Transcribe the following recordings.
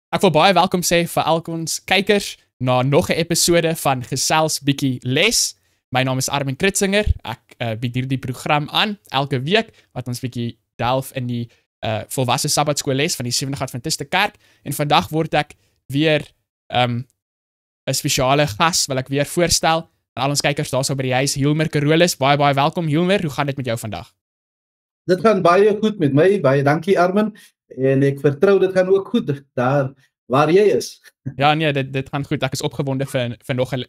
Ek wil baie welkom sê vir al ons kykers na nog 'n episode van Gesels Bietjie Les. My naam is Armin Kritzinger. Ek bied hierdie program aan elke week wat ons bietjie delf in die volwasse Sabbatskoolles van die Sevende Adventiste Kerk. En vandag word ek weer 'n spesiale gas wil ek weer voorstel aan al ons kykers daarso by die huis, Hilmer Carolus. Baie welkom Hilmer. Hoe gaan dit met jou vandag? Dit gaan baie goed met my, baie dankie Armin, en ek vertrou dit gaan ook goed daar waar jy is. Ja nee, dit gaan goed, ek is opgewonde vir nog 'n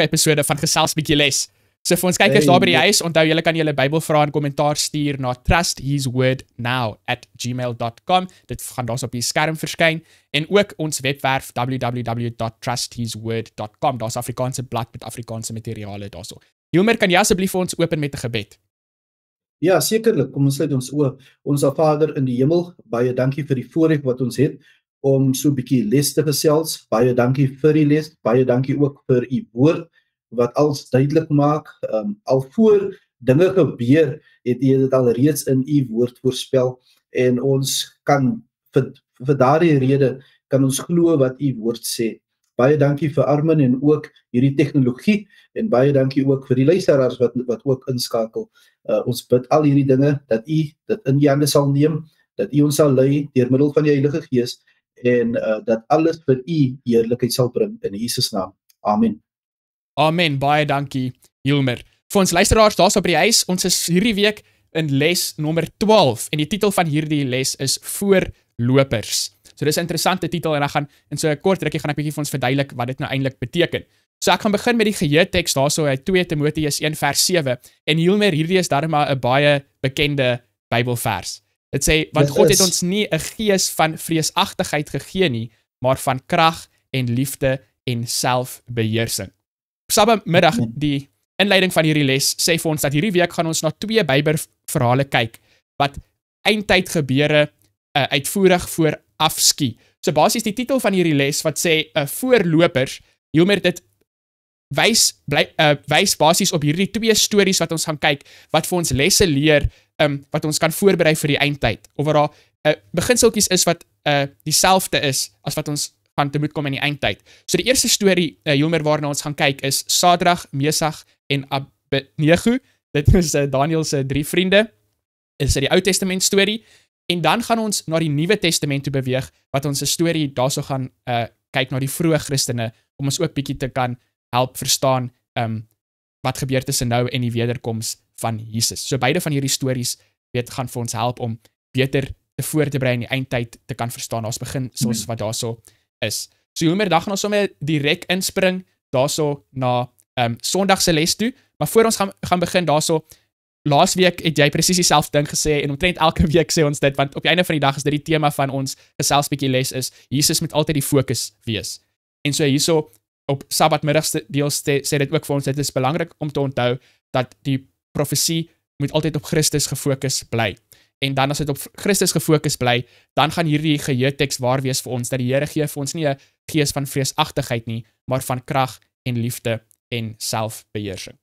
episode van Gesels Bietjie Les. So vir ons kykers daar by die huis, onthou julle kan julle Bybelvrae en kommentaar stuur na trusthiswordnow@gmail.com. Dit gaan daar's op die skerm verskyn, en ook ons webwerf www.trusthisword.com. Daar's Afrikaanse blad met Afrikaanse materiale daarso. Hilmer, kan jy asseblief vir ons open met 'n gebed? Ja, sekerlik. Kom ons sluit ons oë. Onse Vader in die hemel, baie dankie vir die voorreg wat ons het om so 'n bietjie les te gesels. Baie dankie vir die les. Baie dankie ook vir u woord wat alles duidelik maak. Al voor dinge gebeur, het u dit al reeds in u woord voorspel, en ons kan vir daardie rede kan ons glo wat u woord sê. Baie dankie vir Armin en ook hierdie tegnologie, en baie dankie ook vir die luisteraars wat ook inskakel. Ons bid al hierdie dinge dat u dit in u hande sal neem, dat u ons sal lei deur middel van die Heilige Gees, en dat alles vir u heerlikheid sal bring in Jesus naam. Amen. Amen. Baie dankie Hilmer. Vir ons luisteraars daarso by die huis, ons is hierdie week in les nommer 12, en die titel van hierdie les is Voorlopers. So dis 'n interessante titel, en ek gaan in so 'n kort rukkie gaan ek bietjie vir ons verduidelik wat dit nou eintlik beteken. So ek gaan begin met die geheue-teks daarso uit 2 Timoteus 1:7, en Hilmer, hierdie is darem maar 'n baie bekende Bybelvers. Dit sê, want God het ons nie 'n gees van vreesagtigheid gegee nie, maar van krag en liefde en selfbeheersing. Op Sabbatmiddag, die inleiding van hierdie les, sê vir ons dat hierdie week gaan ons na 2 Bybelverhale kyk, wat eindtyd gebeure uitvoerig voorafskiet. So basies die titel van hierdie les wat sê voorlopers, Hilmer, dit wys basies op hierdie 2 stories wat ons gaan kyk, wat vir ons lesse leer, wat ons kan voorberei vir die eindtyd, of wat daar beginseltjies is wat dieselfde is as wat ons gaan tegemoet kom in die eindtyd. So die eerste storie, Hilmer, waarna ons gaan kyk, is Sadrag, Mesach en Abednego. Dit is Daniel se 3 vriende. Dit is die Ou Testament storie. En dan gaan ons na die Nuwe Testament toe beweeg, wat ons 'n storie daarso gaan kyk na die vroeë Christene, om ons ook bietjie te kan help verstaan wat gebeur tussen nou en die wederkoms van Jesus. So beide van hierdie stories gaan vir ons help om beter te voor te berei in die eindtyd te kan verstaan. Ons begin soos wat daarso is. So Hilmer, dan gaan ons sommer direk inspring daarso na Sondag se les toe, maar voor ons gaan begin daarso, laas week het jy presies dieselfde ding gesê, en omtrent elke week sê ons dit, want op die einde van die dag is dit die tema van ons Gesels Bietjie Les is, Jesus moet altyd die fokus wees. En so hierso op Sabbatmiddag sê dit ook vir ons, dit is belangrik om te onthou dat die profesie moet altyd op Christus gefokus bly. En dan as dit op Christus gefokus bly, dan gaan hierdie geheue-teks waar wees vir ons, dat die Here gee vir ons nie 'n gees van vreesagtigheid nie, maar van krag en liefde en selfbeheersing.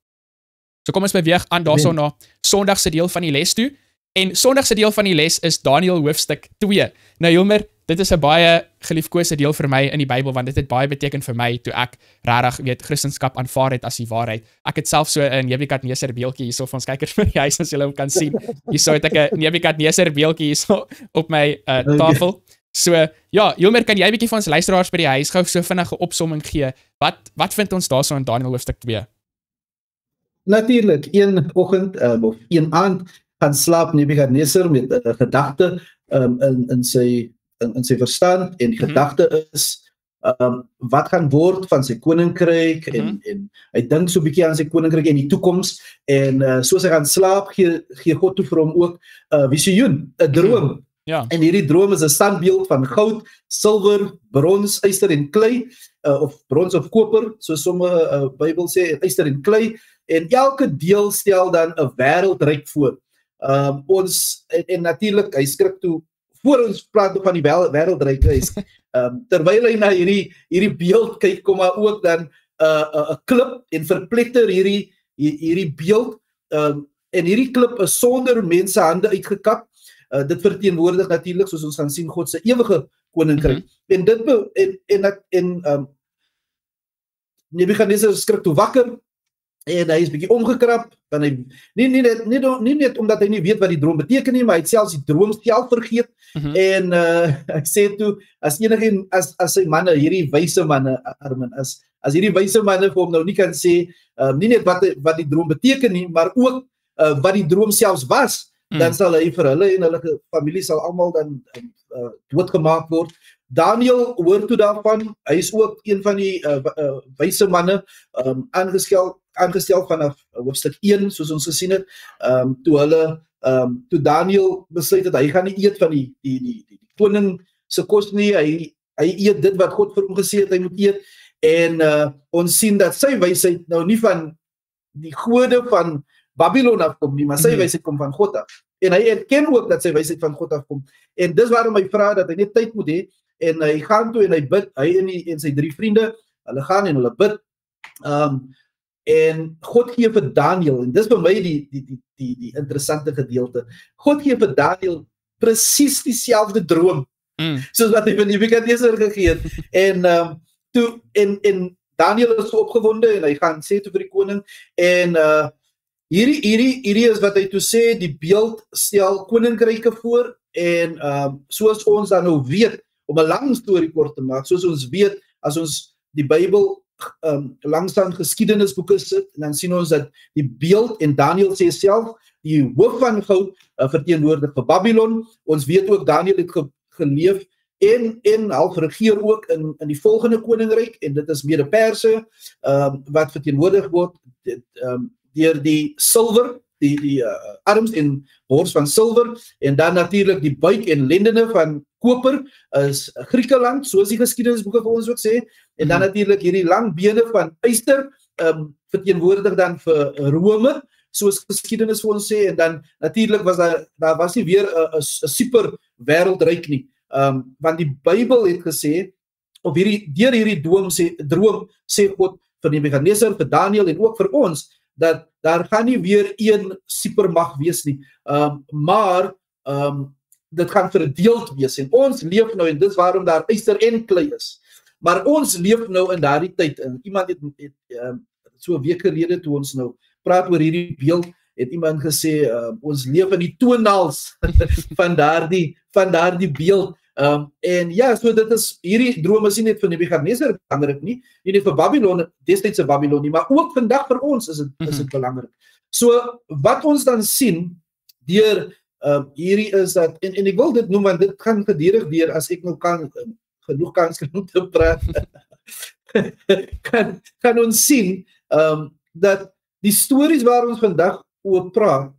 So kom ons beweeg aan daarso na Sondag se deel van die les toe. En Sondag se deel van die les is Daniël hoofstuk 2. Nou Hilmer, dit is 'n baie geliefkose deel vir my in die Bybel, want dit het baie beteken vir my toe ek regtig Christendom aanvaar het as die waarheid. Ek het self so 'n Nebukadneser beeldjie hierso vir ons kykers vir die huis, as julle hom kan sien. Hierso het ek 'n Nebukadneser beeldjie hierso op my tafel. So ja, Hilmer, kan jy 'n bietjie vir ons luisteraars by die huis gou so vinnige opsomming gee? Wat vind ons daarso in Daniël hoofstuk 2? Natuurlik, een oggend of een aand gaan slaap Nebukadneser met 'n gedagte in sy verstand, en die gedagte is wat gaan word van sy koninkryk, en hy dink so 'n bietjie aan sy koninkryk en die toekoms, en soos hy gaan slaap gee God toe vir hom ook 'n visioen, 'n droom. Ja. En hierdie droom is 'n standbeeld van goud, silwer, brons, yster en klei, of brons of koper, soos sommige Bybel sê, yster en klei, en elke deel stel dan 'n wêreldryk voor. Ons en natuurlik, hy skrik toe voor ons praat van die wêreldryk, terwyl hy na hierdie beeld kyk, kom maar ook dan 'n klip en verpletter hierdie beeld, en hierdie klip is sonder mense hande uitgekap. Dit verteenwoordig natuurlik, soos ons gaan sien, God se ewige koninkryk. En dit Nebuchadnezzar skrik toe wakker en hy is bietjie omgekrap, want hy nie net omdat hy nie weet wat die droom beteken nie, maar hy het selfs die droom self vergeet. En ek sê toe, as sy manne, hierdie wyse manne, Armin, as hierdie wyse manne vir hom nou nie kan sê, nie net wat die droom beteken nie, maar ook wat die droom selfs was, dan sal hy vir hulle en hulle familie sal almal dan doodgemaak word. Daniel hoor toe daarvan, hy is ook een van die wyse manne, aangestel vanaf hoofstuk 1, soos ons gesien het, toe Daniel besluit dat hy gaan nie eet van die koning se kos nie, hy eet dit wat God vir hom gesê het hy moet eet, en ons sien dat sy wysheid nou nie van die gode van Babylon afkom nie, maar sy wysheid kom van God af. En hy erken ook dat sy wysheid van God afkom. En dis waarom hy vra dat hy net tyd moet hê, en hy gaan toe en hy bid, hy en sy 3 vriende, hulle gaan en hulle bid, en God gee vir Daniel, en dis vir my die interessante gedeelte, God gee vir Daniel presies dieselfde droom, soos wat hy vir Nebuchadnezzar gegee het, en Daniel is so opgewonde, en hy gaan sê toe vir die koning, en hierdie is wat hy toe sê, die beeld stel koninkryke voor, en soos ons dan nou weet, om 'n lang storie kort te maak, soos ons weet, as ons die Bybel langsaan geskiedenisboeke sit, en dan sien ons dat die beeld, en Daniel sê self, die hoof van goud verteenwoordig vir Babylon. Ons weet ook Daniel het geleef en half regeer ook in die volgende koninkryk, en dit is Mede-Perse, wat verteenwoordig word deur die silwer, die arms en bors van silwer, en dan natuurlik die buik en lendene van koper is Griekeland, soos die geskiedenisboeke vir ons ook sê, en dan natuurlik hierdie lang bene van yster, verteenwoordig dan vir Rome, soos geskiedenis vir ons sê, en dan natuurlik was daar was nie weer 'n super wêreldryk nie, want die Bybel het gesê, of deur hierdie droom sê God vir Nebuchadnezzar, vir Daniel en ook vir ons, dat daar gaan nie weer een supermag wees nie, maar dit gaan verdeeld wees, en ons leef nou, en dis waarom daar yster en klei is, maar ons leef nou in daardie tyd, en iemand het so 'n week gelede, toe ons nou praat oor hierdie beeld, het iemand gesê, ons leef in die toenaals van daardie beeld, en ja, so dit is, hierdie droom is nie net vir Nebuchadnezzar belangrik nie net vir Babylon, destydse Babylon nie, maar ook vandag vir ons is dit belangrik. So, wat ons dan sien, deur hierdie is dat, en ek wil dit noem, want dit gaan gedurig deur, as ek nou genoeg kans genoeg te praat, kan ons sien, dat die stories waar ons vandag oor praat,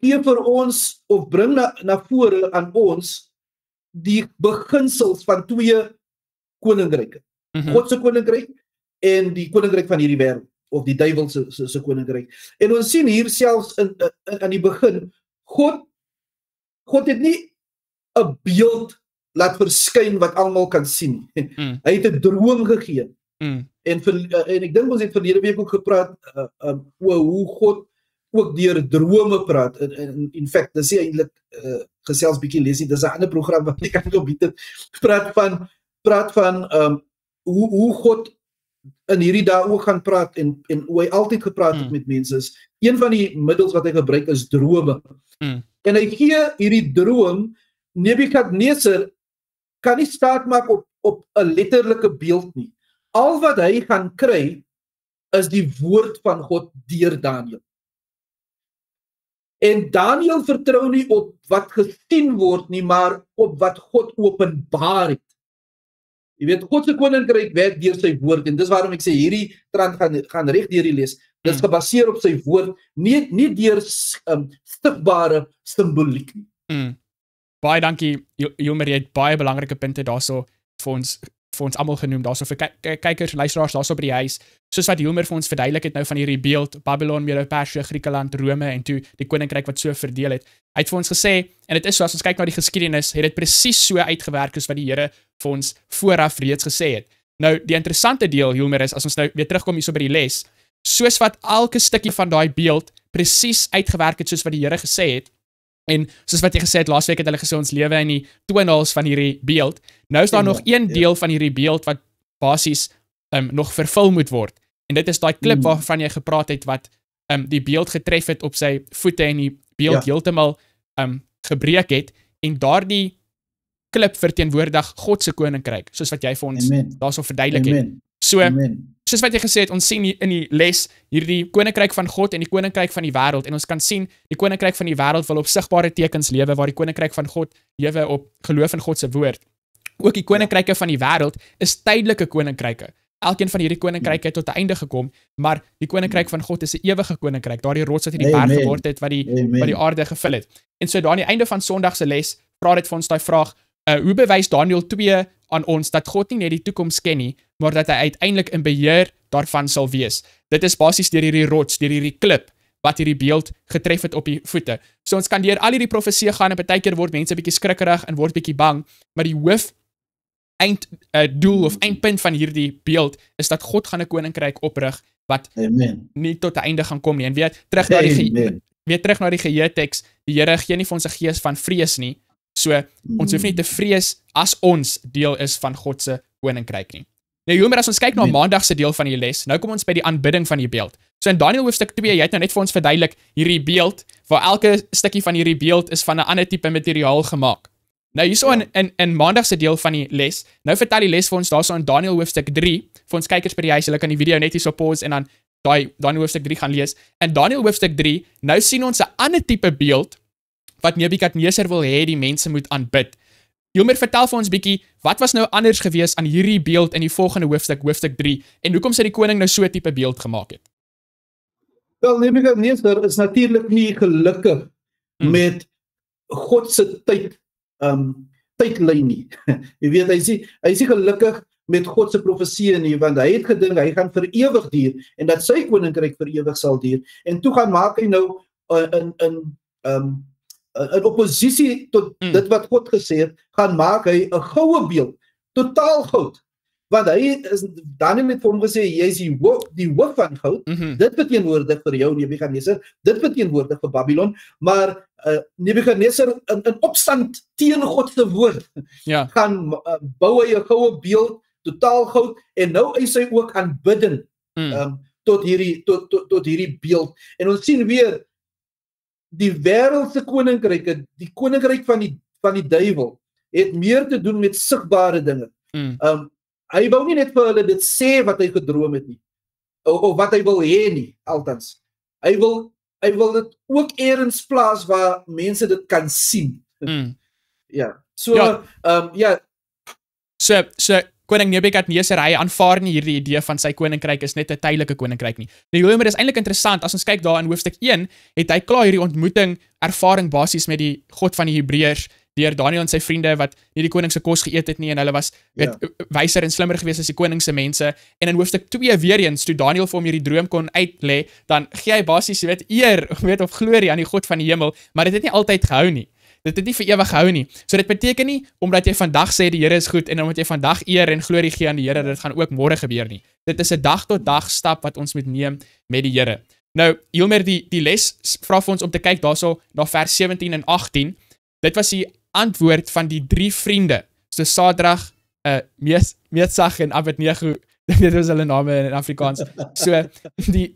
gee vir ons, of bring na vore aan ons, die beginsels van 2 koninkryke. God se koninkryk, en die koninkryk van hierdie wêreld, of die duiwel se koninkryk. En ons sien hier selfs in die begin, God het nie 'n beeld laat verskyn wat almal kan sien. Hy het 'n droom gegee. En ek dink ons het verlede week ook gepraat oor hoe God ook deur drome praat. In fact, dis nie eintlik gesels bietjie lesie, dis 'n ander program wat ek kan gebied het. Praat van hoe God in hierdie dae ook gaan praat, en hoe hy altyd gepraat het met mense is. Een van die middels wat hy gebruik is drome. En hy gee hierdie droom, Nebuchadnezzar kan nie staat maak op 'n letterlike beeld nie. Al wat hy gaan kry, is die woord van God deur Daniel. En Daniel vertrou nie op wat gesien word nie, maar op wat God openbaar het. Jy weet, God se koninkryk werk deur sy woord, en dis waarom ek sê, hierdie trant gaan reg deur die les. Dit is gebaseer op sy woord, nie deur stigbare simboliek nie. Baie dankie, Hilmer, jy het baie belangrike punte daarso vir ons almal genoem, daarso vir kykers, luisteraars daarso by die huis, soos wat Hilmer vir ons verduidelik het nou van hierdie beeld, Babylon, Mede-Perse, Griekeland, Rome, en toe die koninkryk wat so verdeel het. Hy het vir ons gesê, en dit is so, as ons kyk na die geskiedenis, het dit presies so uitgewerk as wat die Here vir ons vooraf reeds gesê het. Nou, die interessante deel, Hilmer, is, as ons nou weer terugkom hierso by die les, soos wat elke stukkie van daai beeld presies uitgewerk het soos wat die Here gesê het, En soos wat jy gesê het, laasweek het hulle gesê ons lewe in die toonhals van hierdie beeld. Nou is daar nog een deel van hierdie beeld wat basies nog vervul moet word. En dit is daai klip waarvan jy gepraat het wat die beeld getref het op sy voete en die beeld heeltemal gebreek het en daardie klip verteenwoordig God se koninkryk, soos wat jy vir ons daarso verduidelik het. So, soos wat jy gesê het, ons sien in die les hierdie koninkryk van God en die koninkryk van die wêreld en ons kan sien die koninkryk van die wêreld wil op sigbare tekens lewe waar die koninkryk van God lewe op geloof in God se woord. Ook die koninkryke van die wêreld is tydelike koninkryke. Elkeen van hierdie koninkryke het tot 'n einde gekom, maar die koninkryk van God is 'n ewige koninkryk. Daardie rots wat hierdie berg geword het wat die aarde gevul het. En so daar aan die einde van Sondag se les vra dit vir ons daai vraag: hoe bewys Daniël 2 aan ons dat God nie net die toekoms ken nie, maar dat hy uiteindelik in beheer daarvan sal wees? Dit is basies deur hierdie rots, deur hierdie klip wat hierdie beeld getref het op die voete. So ons kan deur al hierdie profeseë gaan en partykeer word mense bietjie skrikkerig en word bietjie bang, maar die hoof doel of eindpunt van hierdie beeld is dat God gaan 'n koninkryk oprig wat nie tot 'n einde gaan kom nie. En weer terug na die geheeteks, die Here gee nie vir ons 'n gees van vrees nie. So ons hoef nie te vrees as ons deel is van God se koninkryk nie. Nou Jomer, as ons kyk na Maandag se deel van die les, nou kom ons by die aanbidding van die beeld. So in Daniël hoofstuk 2, jy het nou net vir ons verduidelik hierdie beeld, waar elke stukkie van hierdie beeld is van 'n ander tipe materiaal gemaak. Nou hierso in Maandag se deel van die les, nou vertel die les vir ons daarso in Daniël hoofstuk 3, vir ons kykers by die huis, hulle kan die video net hierso pause en dan Daniël hoofstuk 3 gaan lees. In Daniël hoofstuk 3, nou sien ons 'n ander tipe beeld wat Nebukadneser wil hê die mense moet aanbid. Jomer, vertel vir ons bietjie, wat was nou anders gewees aan hierdie beeld in die volgende hoofstuk, hoofstuk 3, en hoekom sy die koning nou so 'n tipe beeld gemaak het? Wel, Nebukadneser is natuurlik nie gelukkig met God se tydlyn nie. Jy weet, hy is nie gelukkig met God se profeseë nie, want hy het gedink hy gaan vir ewig duur en dat sy koninkryk vir ewig sal duur. En toe gaan maak hy nou in oppositie tot dit wat God gesê het, gaan maak hy 'n goue beeld, totaal goud. Want Daniël het vir hom gesê, jy is die hoof van goud, dit verteenwoordig vir jou, Nebukadneser, dit verteenwoordig vir Babylon, maar Nebukadneser in opstand teen God se woord, gaan bou hy 'n goue beeld, totaal goud, en nou is hy ook aanbidding tot hierdie beeld. En ons sien weer, die wêreldse koninkryke, die koninkryk van die duiwel, het meer te doen met sigbare dinge. Hy wou nie net vir hulle dit sê wat hy gedroom het nie, of wat hy wil hê nie, altans. Hy wil dit ook eers plaas waar mense dit kan sien. So koning Nebukadneser, hy aanvaar nie hierdie idee van sy koninkryk is net 'n tydelike koninkryk nie. Nou, maar dis eintlik interessant, as ons kyk daar in hoofstuk 1, het hy klaar hierdie ontmoeting, ervaring basies met die God van die Hebreërs, deur Daniël en sy vriende wat nie die koning se kos geëet het nie, en hulle was wyser en slimmer gewees as die koning se mense. En in hoofstuk 2 weer eens, toe Daniël vir hom hierdie droom kon uitlê, dan gee hy basies, eer, of glorie aan die God van die hemel, maar dit het nie altyd gehou nie. Dit het nie vir ewig gehou nie. So dit beteken nie, omdat jy vandag sê die Here is goed, en omdat jy vandag eer en glorie gee aan die Here, dit gaan ook môre gebeur nie. Dit is 'n dag tot dag stap wat ons moet neem met die Here. Nou, Hilmer, die les vra vir ons om te kyk daarso na vers 17 en 18. Dit was die antwoord van die 3 vriende, so Sadrag, Mesach en Abednego, dit was hulle name in Afrikaans. So, die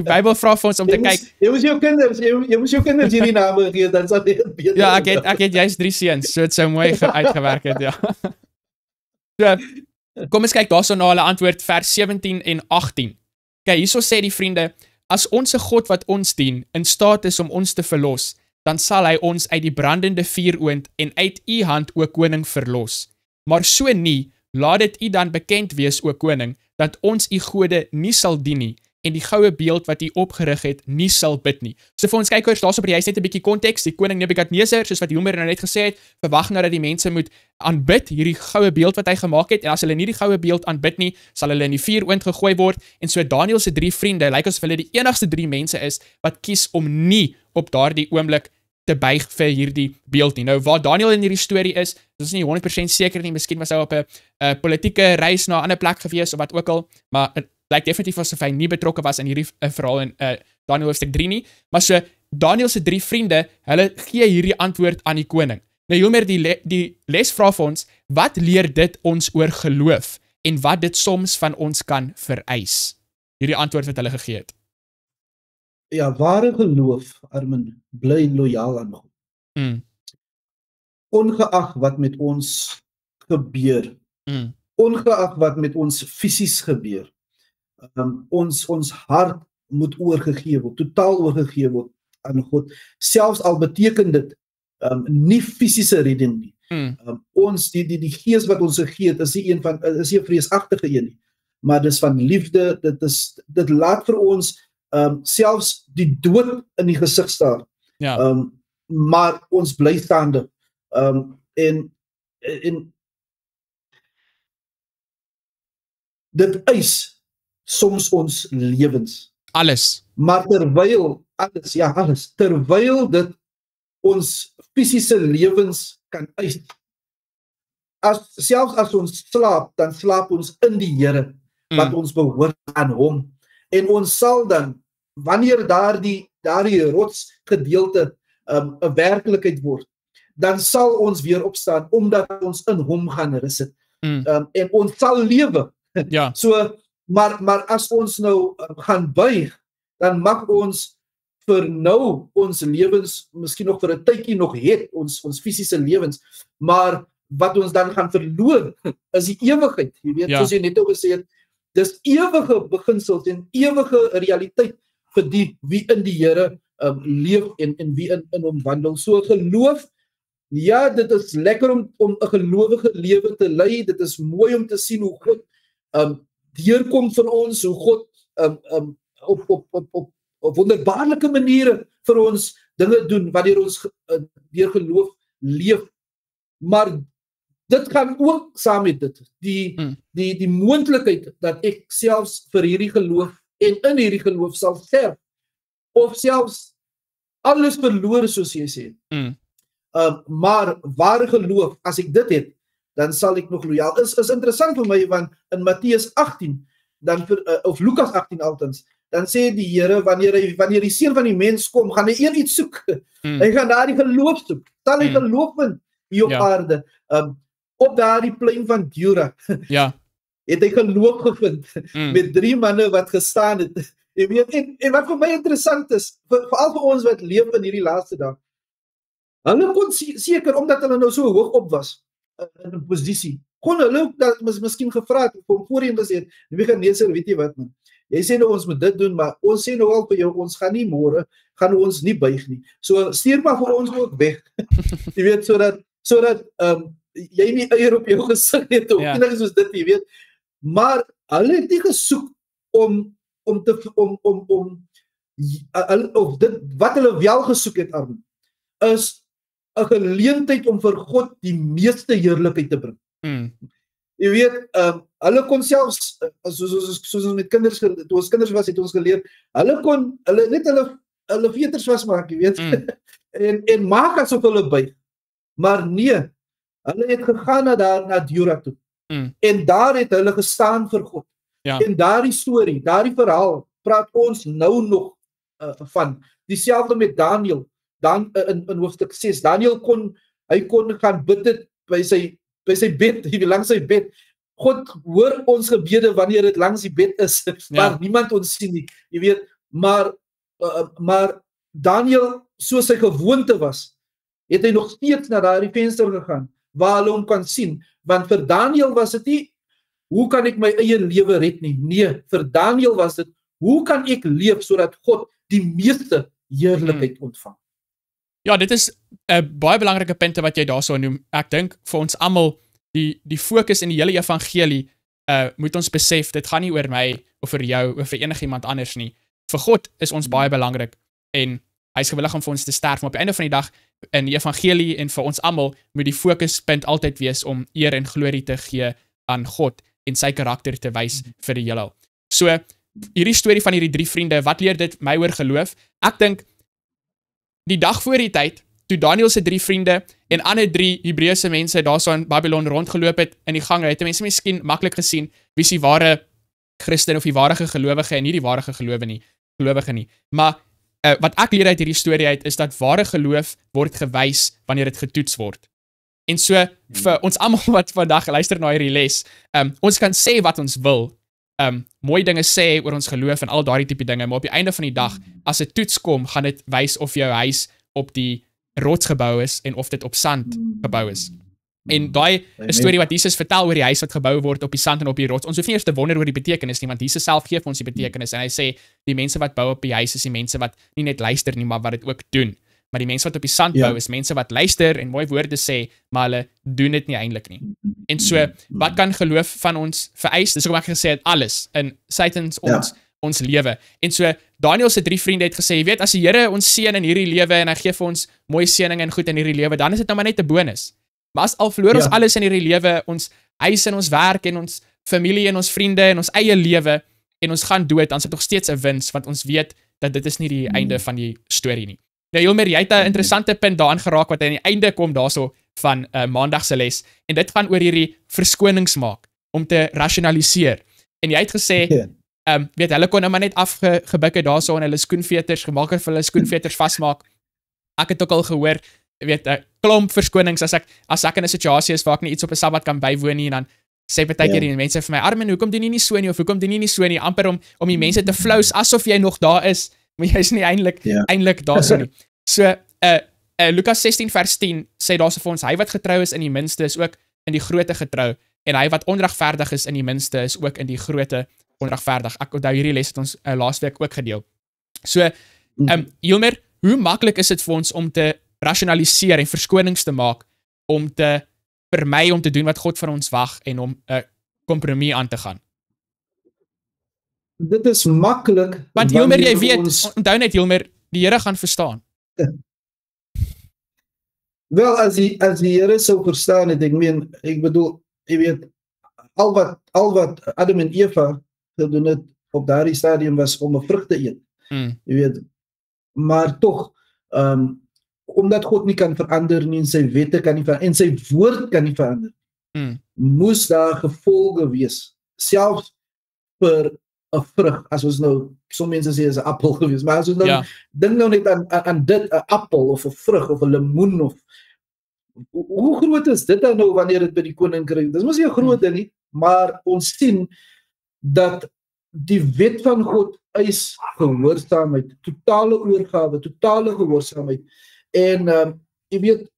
Bybel vra vir ons om te kyk. Jy moes jou kinders hierdie name gee, dan sal dit beter. Ja, ek het juist 3 seuns, so dit sou mooi uitgewerk het, ja. So, kom ons kyk daarso na hulle antwoord, vers 17 en 18. Kyk, hierso sê die vriende, as ons God wat ons dien, in staat is om ons te verlos, dan sal hy ons uit die brandende vuuroond en uit u hand, o koning, verlos. Maar so nie, laat dit u dan bekend wees, o koning, dat ons u gode nie sal dien nie, en die goue beeld wat u opgerig het, nie sal bid nie. So vir ons kykers, daarso by die huis net 'n bietjie konteks, die koning Nebukadneser, soos wat Hilmer nou net gesê het, verwag nou dat die mense moet aanbid, hierdie goue beeld wat hy gemaak het, en as hulle nie die goue beeld aanbid nie, sal hulle in die vuuroond gegooi word, en so Daniël se 3 vriende, lyk asof hulle die enigste 3 mense is, wat kies om nie op daardie oomblik te buig vir hierdie beeld nie. Nou, waar Daniël in hierdie storie is nie 100% seker nie, miskien was hy op 'n politieke reis na 'n ander plek gewees, of wat ook al, maar het lyk definitief asof hy nie betrokke was in hierdie verhaal in Daniël hoofstuk 3 nie, maar so, Daniel se 3 vriende, hulle gee hierdie antwoord aan die koning. Nou Hilmer, die les vra vir ons, wat leer dit ons oor geloof en wat dit soms van ons kan vereis? Hierdie antwoord wat hulle gegee het. Ja, ware geloof, Armin, bly lojaal aan God. Ongeag wat met ons gebeur, ongeag wat met ons fisies gebeur, ons hart moet oorgegee word, totaal oorgegee word aan God, selfs al beteken dit nie fisiese redding nie. Ons, die gees wat ons gegee het, is nie 'n vreesagtige een nie, maar dis van liefde, dit laat vir ons selfs die dood in die gesig staar. Ja. Maar ons bly staande. En dit eis soms ons lewens. Alles. Maar terwyl dit ons fisiese lewens kan eis, selfs as ons slaap, dan slaap ons in die Here, wat ons behoort aan hom. En ons sal dan, wanneer daardie rotsgedeelte 'n werklikheid word, dan sal ons weer opstaan, omdat ons in hom gaan rus het. En ons sal lewe. Ja. So, maar as ons nou gaan buig, dan mag ons vir nou ons lewens, miskien nog vir 'n tydjie nog het, ons fisiese lewens, maar wat ons dan gaan verloor, is die ewigheid. Jy weet, soos jy net ook gesê het, dis ewige beginsels en ewige realiteit vir die wie in die Here leef en wie in hom wandel. So geloof, ja, dit is lekker om 'n gelowige lewe te lei. Dit is mooi om te sien hoe God deurkom vir ons, hoe God op wonderbaarlike maniere vir ons dinge doen, wanneer ons deur geloof leef. Maar dit gaan ook saam met dit, die moontlikheid dat ek selfs vir hierdie geloof en in hierdie geloof sal sterf, of selfs alles verloor, soos jy sê. Maar ware geloof, as ek dit het, dan sal ek nog lojaal. Is interessant vir my, want in Matteus 18, of Lukas 18 altens, dan sê die Here, wanneer die seun van die mens kom, gaan hy eers iets soek. Hy gaan daar die geloof soek. Sal hy geloof vind hier op aarde? Op daardie plein van Dura, het hy geloof gevind, met 3 manne wat gestaan het. Jy weet, en wat vir my interessant is, veral vir ons wat leef in hierdie laaste dag, hulle kon seker, omdat hulle nou so hoog op was, in 'n posisie, kon hulle ook dat miskien gevra het, om voorheen gesê het, weet jy wat man, jy sê nou ons moet dit doen, maar ons sê nou al vir jou, ons gaan nie môre, gaan ons nie buig nie, so stuur maar vir ons ook weg, jy weet, sodat jy nie eier op jou gesig het, of enige soos dit, jy weet, maar hulle het nie gesoek of dit, wat hulle wel gesoek het, Armin, is 'n geleentheid om vir God die meeste heerlikheid te bring. Jy weet, hulle kon selfs, soos ons met kinders, toe ons kinders was, het ons geleer, hulle veters vasmaak, jy weet, en maak asof hulle buig, maar nee, hulle het gegaan na Dura toe, en daar het hulle gestaan vir God, en daardie storie, daardie verhaal, praat ons nou nog van, dieselfde met Daniel, dan in hoofstuk 6, Daniel kon gaan bid het by sy bed, langs sy bed. God hoor ons gebede wanneer dit langs die bed is, waar niemand ons sien nie, jy weet, maar Daniel, soos sy gewoonte was, het hy nog steeds na daardie venster gegaan, waar hulle hom kan sien, want vir Daniel was dit nie, hoe kan ek my eie lewe red nie, nee, vir Daniel was dit, hoe kan ek leef, sodat God die meeste heerlikheid ontvang. Ja, dit is 'n baie belangrike punte wat jy daarso noem. Ek dink vir ons almal die fokus in die hele evangelie moet ons besef, dit gaan nie oor my of vir jou of vir enigiemand anders nie. Vir God is ons baie belangrik en hy is gewillig om vir ons te sterf, maar op die einde van die dag in die evangelie en vir ons almal moet die fokuspunt altyd wees om eer en glorie te gee aan God en sy karakter te wys vir die heelal. So, hierdie storie van hierdie 3 vriende, wat leer dit my oor geloof? Ek dink die dag voor die tyd, toe Daniel se 3 vriende en ander 3 Hebreëse mense daar so in Babylon rondgeloop het in die gange, het mense miskien maklik gesien wie is die ware Christen of die ware gelowige en nie die ware gelowige nie. Maar wat ek leer uit hierdie storie uit, is dat ware geloof word gewys wanneer dit getoets word. En so, vir ons almal wat vandag luister na hierdie les, ons kan sê wat ons wil, mooi dinge sê oor ons geloof en al daardie tipe dinge, maar op die einde van die dag, as 'n toets kom, gaan dit wys of jou huis op die rots gebou is en of dit op sand gebou is. En daai storie wat Jesus vertel oor die huis wat gebou word op die sand en op die rots, ons hoef nie eers te wonder oor die betekenis nie, want Jesus self gee vir ons die betekenis, en hy sê, die mense wat bou op die huis is die mense wat nie net luister nie, maar wat dit ook doen. Maar die mense wat op die sand bou is mense wat luister en mooi woorde sê, maar hulle doen dit nie eintlik nie. En so, wat kan geloof van ons vereis? Dis hoekom ek gesê het, alles in Satans ons lewe. En so, Daniel se 3 vriende het gesê, jy weet, as die Here ons seën in hierdie lewe en hy gee vir ons mooi seëning en goed in hierdie lewe, dan is dit nou maar net 'n bonus. Maar as al verloor ons alles in hierdie lewe, ons huis en ons werk en ons familie en ons vriende en ons eie lewe, en ons gaan dood, dan is dit nog steeds 'n wins, want ons weet dat dit is nie die einde van die storie nie. Nou Hilmer, jy het 'n interessante punt daaraan geraak wat aan die einde kom daarso van maandag se les, en dit gaan oor hierdie verskonings maak, om te rasionaliseer. En jy het gesê, weet, hulle kon nou maar net afgebuk het daarso en hulle skoenveters, gemaak het vir hulle skoenveters vasmaak. Ek het ook al gehoor, weet, 'n klomp verskonings, as ek in 'n situasie is waar ek nie iets op 'n Sabbat kan bywoon nie, en dan sê partykeer die mense vir my, Armin, hoekom doen jy nie so nie, of hoekom doen jy nie so nie, amper om die mense te flous, asof jy nog daar is, maar jy is nie eintlik daar so nie. So, Lukas 16 vers 10 sê daar so vir ons, hy wat getrou is in die minste is ook in die groote getrou, en hy wat onregverdig is in die minste is ook in die groote onregverdig. Ek onthou hierdie les het ons laasweek ook gedeel. So, Hilmer, hoe maklik is dit vir ons om te rasionaliseer en verskonings te maak, om te vermy om te doen wat God van ons wag, en om 'n kompromie aan te gaan? Dit is maklik. Want Hilmer, jy weet, onthou net Hilmer, die Here gaan verstaan. Wel, as die Here sou verstaan het, ek bedoel, jy weet, al wat Adam en Eva gedoen het op daardie stadium was om 'n vrug te eet. Jy weet, maar tog, omdat God nie kan verander nie, en sy wette kan nie verander, en sy woord kan nie verander, moes daar gevolge wees, selfs vir 'n vrug, as ons nou, sommige mense sê is 'n appel gewees, maar as ons nou, dink nou net aan dit, 'n appel, of 'n vrug, of 'n lemoen, of, hoe groot is dit dan nou, wanneer dit by die koninkryk, dit is mos nie 'n groot ding nie, maar ons sien, dat die wet van God eis gehoorsaamheid, totale oorgawe, totale gehoorsaamheid, en, jy weet,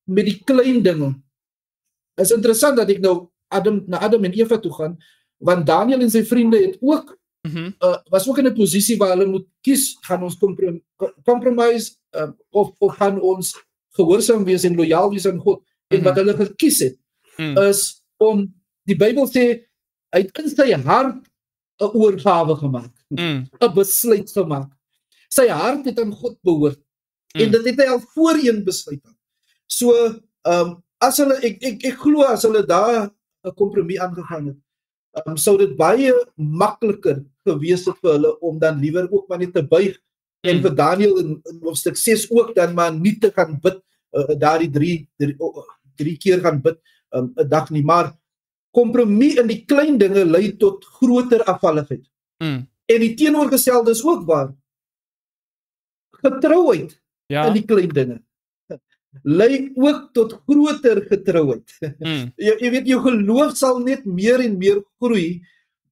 met die klein dinge, is interessant dat ek nou na Adam en Eva toe gaan, want Daniel en sy vriende het ook, was ook in 'n posisie waar hulle moet kies, gaan ons compromise, of gaan ons gehoorsaam wees en loyaal wees aan God, en wat hulle gekies het, is om, die Bybel sê, hy het in sy hart 'n oorgawe gemaak, 'n besluit gemaak. Sy hart het aan God behoort, en dit het hy al voorheen besluit. So, as hulle, ek glo as hulle daar 'n kompromie aangegaan het, sou dit baie makliker gewees het vir hulle om dan liewer ook maar net te buig, en vir Daniel in hoofstuk 6 ook dan maar nie te gaan bid, daardie drie keer gaan bid, 'n dag nie, maar kompromie in die klein dinge lei tot groter afvalligheid. En die teenoorgestelde is ook waar. Getrouheid in die klein dinge lei ook tot groter getrouheid. Jy weet, jou geloof sal net meer en meer groei,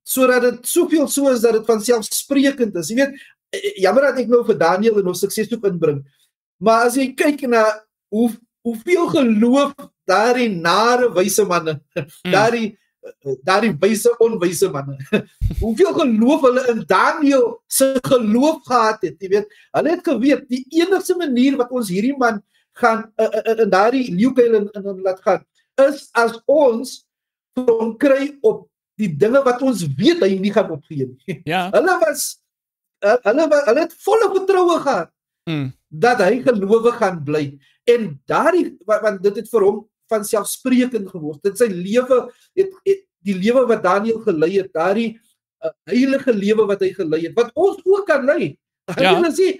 sodat dit soveel so is dat dit vanselfsprekend is. Jy weet, jammer dat ek nou vir Daniel en ons sukses ook inbring, maar as jy kyk na hoeveel geloof daardie nare wyse manne, daardie wyse onwyse manne, hoeveel geloof hulle in Daniel se geloof gehad het, jy weet, hulle het geweet, die enigste manier wat ons hierdie man gaan, in daardie leeukuil in laat gaan, is as ons vir hom kry op die dinge wat ons weet hy nie gaan opgee nie. Hulle het volle vertroue gehad, dat hy gelowig gaan bly, en daardie, want dit het vir hom vanselfsprekend geword, dit sy lewe, die lewe wat Daniel gelei het, daardie heilige lewe wat hy gelei het, wat ons ook kan lei. Hulle sê,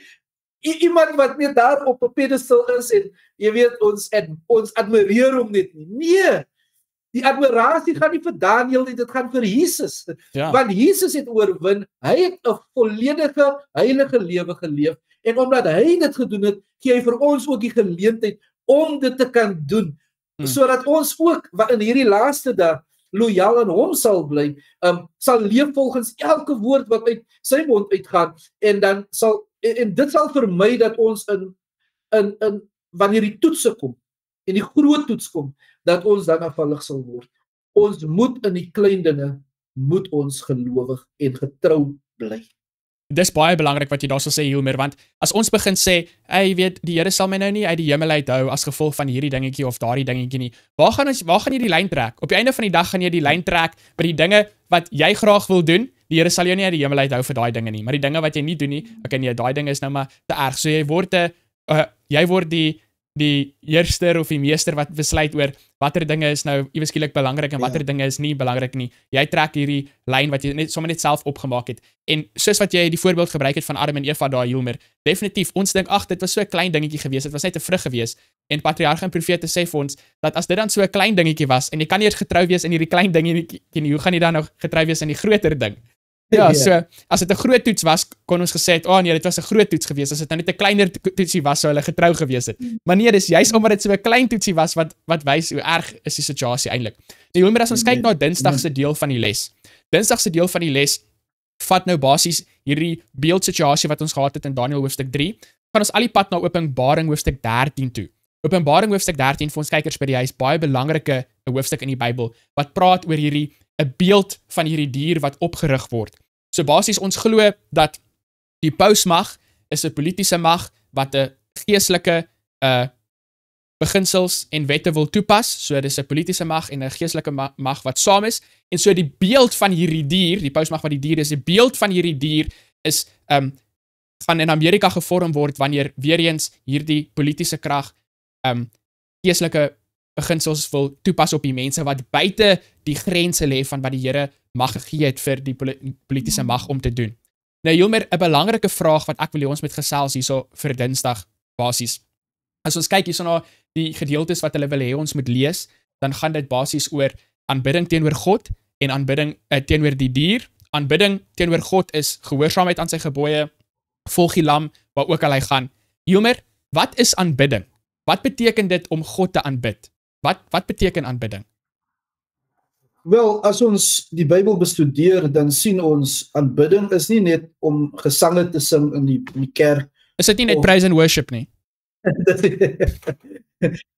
iemand wat net daar op 'n pedestal is, en jy weet, ons admireer hom net nie. Nee, die admirasie gaan nie vir Daniel nie, dit gaan vir Jesus. Want Jesus het oorwin, hy het 'n volledige heilige lewe geleef, En omdat hy dit gedoen het, gee hy vir ons ook die geleentheid om dit te kan doen, sodat ons ook wat in hierdie laaste dag loyaal aan hom sal bly, sal leef volgens elke woord wat uit sy mond uitgaan, en dan en dit sal vermy dat ons in wanneer die toetse kom, en die groot toets kom, dat ons dan afvallig sal word. Ons moet in die klein dinge, moet ons gelowig en getrou bly. Dis baie belangrik wat jy daar sal sê, Hilmer, want as ons begin sê, jy weet, die Here sal my nou nie uit die hemel uithou as gevolg van hierdie dingetjie of daardie dingetjie nie. Waar gaan jy die lyn trek? Op die einde van die dag gaan jy die lyn trek by die dinge wat jy graag wil doen. Die Here sal jou nie uit die hemel uithou vir daai dinge nie, maar die dinge wat jy nie doen nie, okay nee, daai dinge is nou maar te erg. So jy word die heerster of die meester wat besluit oor watter dinge is nou iewes skielik belangrik en watter dinge is nie belangrik nie. Jy trek hierdie lyn wat jy sommer net self opgemaak het. En soos wat jy die voorbeeld gebruik het van Adam en Eva daar, Hilmer, definitief, ons dink, ag, dit was so 'n klein dingetjie gewees, dit was net 'n vrug gewees. En patriarge en profete sê vir ons dat as dit dan so 'n klein dingetjie was en jy kan nie eers getrou wees in hierdie klein dingetjie nie, hoe gaan jy dan nou getrou wees in die groter ding? Ja, so, as dit 'n groot toets was, kon ons gesê het, nee, dit was 'n groot toets gewees. As dit nou net 'n kleiner toetsie was, sou hulle getrou gewees het. Maar nee, dis juist omdat dit so 'n klein toetsie was wat wys hoe erg is die situasie eintlik. Nou, Hilmer, as ons kyk na Dinsdag se deel van die les. Dinsdag se deel van die les vat nou basies hierdie beeldsituasie wat ons gehad het in Daniël hoofstuk 3, gaan ons al die pad na Openbaring hoofstuk 13 toe. Openbaring hoofstuk 13 vir ons kykers by die huis, baie belangrike hoofstuk in die Bybel, wat praat oor 'n beeld van hierdie dier wat opgerig word. So basies ons glo dat die pausmag is 'n politieke mag wat 'n geestelike beginsels en wette wil toepas. So dis 'n politieke mag en 'n geestelike mag wat saam is. En so die beeld van hierdie dier, die pausmag wat die dier is, die beeld van hierdie dier is gaan in Amerika gevorm word wanneer weer eens hierdie politieke krag geestelike beginsels wil toepas op die mense wat buite die grense lê van wat die Here mag gegee het vir die politieke mag om te doen. Nou, Hilmer, 'n belangrike vraag wat ek wil hê ons met gesels hierso vir Dinsdag basies. As ons kyk hierso na die gedeeltes wat hulle wil hê ons moet lees, dan gaan dit basies oor aanbidding teenoor God en aanbidding teenoor die dier. Aanbidding teenoor God is gehoorsaamheid aan sy gebooie, volg die lam waar ook al hy gaan. Hilmer, wat is aanbidding? Wat beteken dit om God te aanbid? Wat beteken aanbidding? Wel, as ons die Bybel bestudeer, dan sien ons aanbidding is nie net om gesange te sing in die kerk. Is dit nie net praise and worship nie?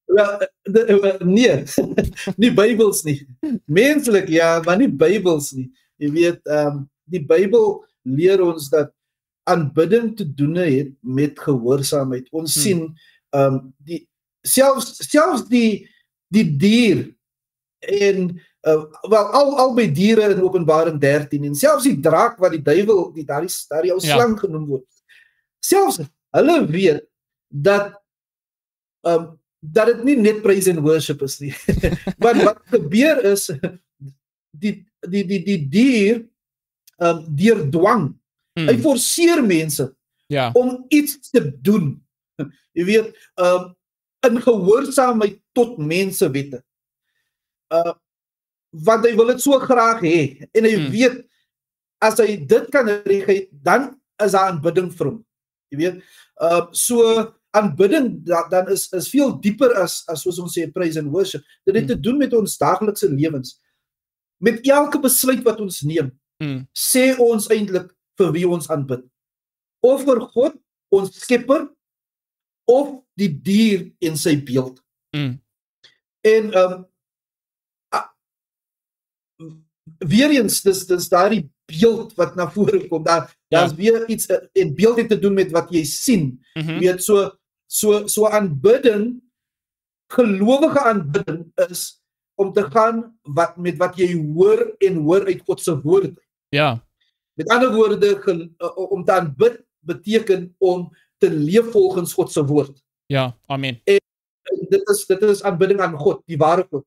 Wel, nee, nie Bybels nie. Menslik, ja, maar nie Bybels nie. Jy weet, die Bybel leer ons dat aanbidding te doen het met gehoorsaamheid. Ons sien, selfs die dier en wel albei diere in Openbaring 13 en selfs die draak wat die duiwel, daardie ou slang genoem word. Selfs hulle weet dat dit nie net praise and worship is nie. Want wat gebeur is die dier deur dwang. Hy forceer mense om iets te doen. Jy weet, in gehoorsaamheid tot mensewette. Want hy wil dit so graag hê en hy weet as hy dit kan reg, dan is daar aanbidding vir hom. Jy weet, so aanbidding dan is veel dieper as soos ons sê praise and worship. Dit het te doen met ons daaglikse lewens. Met elke besluit wat ons neem, sê ons eintlik vir wie ons aanbid. Of vir God, ons skepper, of die dier en sy beeld. En weer eens, dis daardie beeld wat na vore kom, daar's weer iets, en beeld het te doen met wat jy sien, weet, so aanbidding, gelowige aanbidding is, om te gaan met wat jy hoor en hoor uit God se woord. Ja. Met ander woorde, om te aanbid, beteken om te leef volgens God se woord. Ja, amen. En dit is aanbidding aan God, die ware God.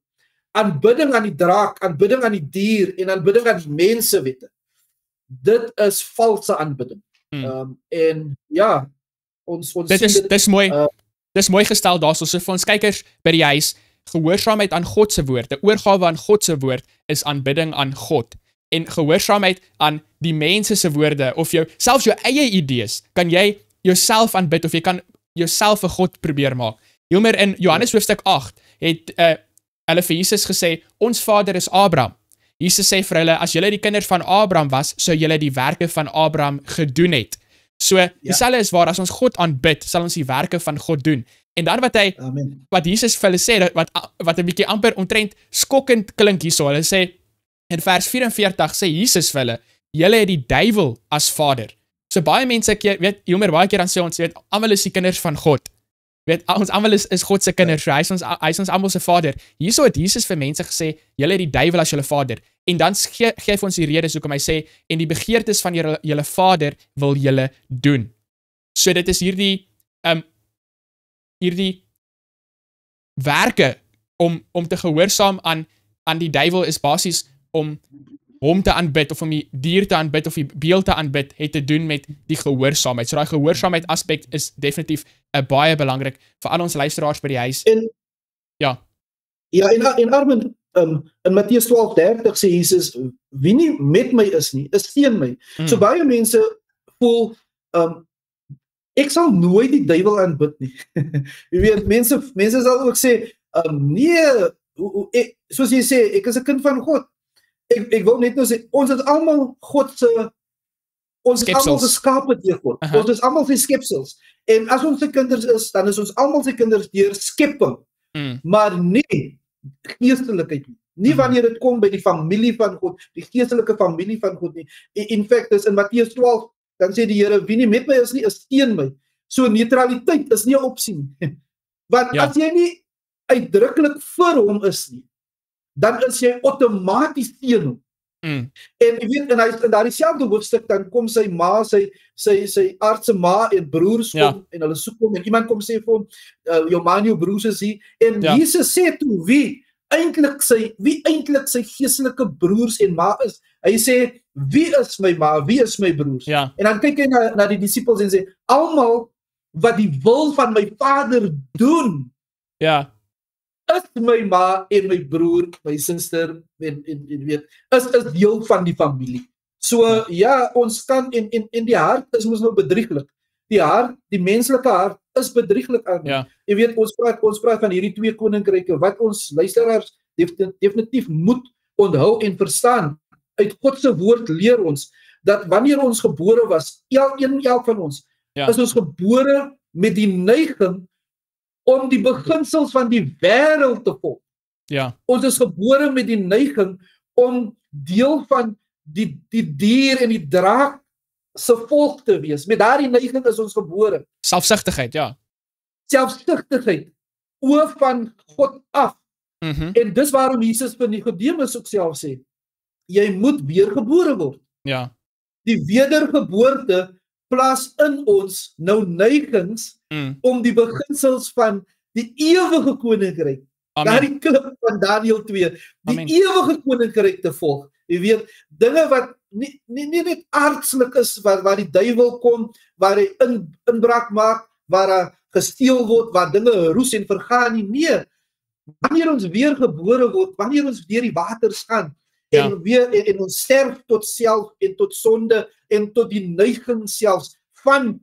Aanbidding aan die draak, aanbidding aan die dier en aanbidding aan die mensewette. Dit is valse aanbidding. En ja, ons dis mooi. Dis mooi gestel daar, so vir ons kykers by die huis, gehoorsaamheid aan God se woord, 'n oorgawe aan God se woord is aanbidding aan God. En gehoorsaamheid aan die mense se woorde of selfs jou eie idees, kan jy jouself aanbid of jy kan jouself 'n God probeer maak. Hilmer, in Johannes hoofstuk 8 het hulle vir Jesus gesê, ons vader is Abraham. Jesus sê vir hulle, as julle die kinders van Abraham was, sou julle die werke van Abraham gedoen het. So, dieselfde is waar, as ons God aanbid, sal ons die werke van God doen. En dan wat Jesus vir hulle sê, wat 'n bietjie amper omtrent skokkend klink hierso, hulle sê, in vers 44 sê Jesus vir hulle, julle het die duiwel as vader. So baie mense, Hilmer, baie keer dan sê ons, almal is die kinders van God. Ons almal is God se kinders, so hy is ons almal se vader. Hierso het Jesus vir mense gesê, julle het die duiwel as julle vader. En dan gee hy vir ons die redes hoekom hy sê, en die begeertes van julle vader wil julle doen. So dit is hierdie werke om te gehoorsaam aan die duiwel is basies om hom te aanbid of om die dier te aanbid of die beeld te aanbid, het te doen met die gehoorsaamheid. So daai gehoorsaamheid aspek is definitief baie belangrik vir al ons luisteraars by die huis. En Armin, in Matteus 12:30 sê Jesus, wie nie met my is nie, is teen my. So baie mense voel, ek sal nooit die duiwel aanbid nie. Jy weet, mense sal ook sê, nee, soos jy sê, ek is 'n kind van God. Ek wil net nou sê, ons is almal God se, ons is almal geskape deur God. Ons is almal sy skepsels. En as ons sy kinders is, dan is ons almal sy kinders deur skepping. Maar nie geestelikheid nie. Nie wanneer dit kom by die familie van God, die geestelike familie van God nie. In fact, is in Matteus 12, dan sê die Here, wie nie met my is nie, is teen my. So neutraliteit is nie 'n opsie nie. Want as jy nie uitdruklik vir hom is nie, dan is jy outomaties teen hom. En jy weet, en hy in daardie selfde hoofstuk, dan kom sy ma, sy aardse ma en broers kom, en hulle soek hom, en iemand kom sê vir hom, jou ma en jou broers is hier, en Jesus sê toe, wie eintlik sy geestelike broers en ma is. Hy sê, wie is my ma, wie is my broers? En dan kyk hy na die disippels en sê, almal wat die wil van my Vader doen, is my ma en my broer, my suster, en weet, is deel van die familie. So, ons kan, en die hart is mos nou bedrieglik. Die hart, die menslike hart, is bedrieglik aan. Jy weet, ons praat van hierdie twee koninkryke, wat ons luisteraars definitief moet onthou en verstaan. Uit God se woord leer ons, dat wanneer ons gebore was, elk van ons, is ons gebore met die neiging om die beginsels van die wêreld te volg. Ons is gebore met die neiging om deel van die dier en die draak se volk te wees. Met daardie neiging is ons gebore. Selfsugtigheid, Selfsugtigheid, oor van God af. En dis waarom Jesus vir Nicodemus ook self sê, jy moet weergebore word. Die wedergeboorte plaas in ons nou neigings om die beginsels van die ewige koninkryk, daardie klip van Daniël 2, die ewige koninkryk te volg. Jy weet, dinge wat nie net aardslik is, waar die duiwel kom, waar hy inbraak maak, waar hy gesteel word, waar dinge roes en vergaan nie. Nee, wanneer ons weer gebore word, wanneer ons weer die waters gaan, en ons sterf tot self en tot sonde en tot die neiging selfs van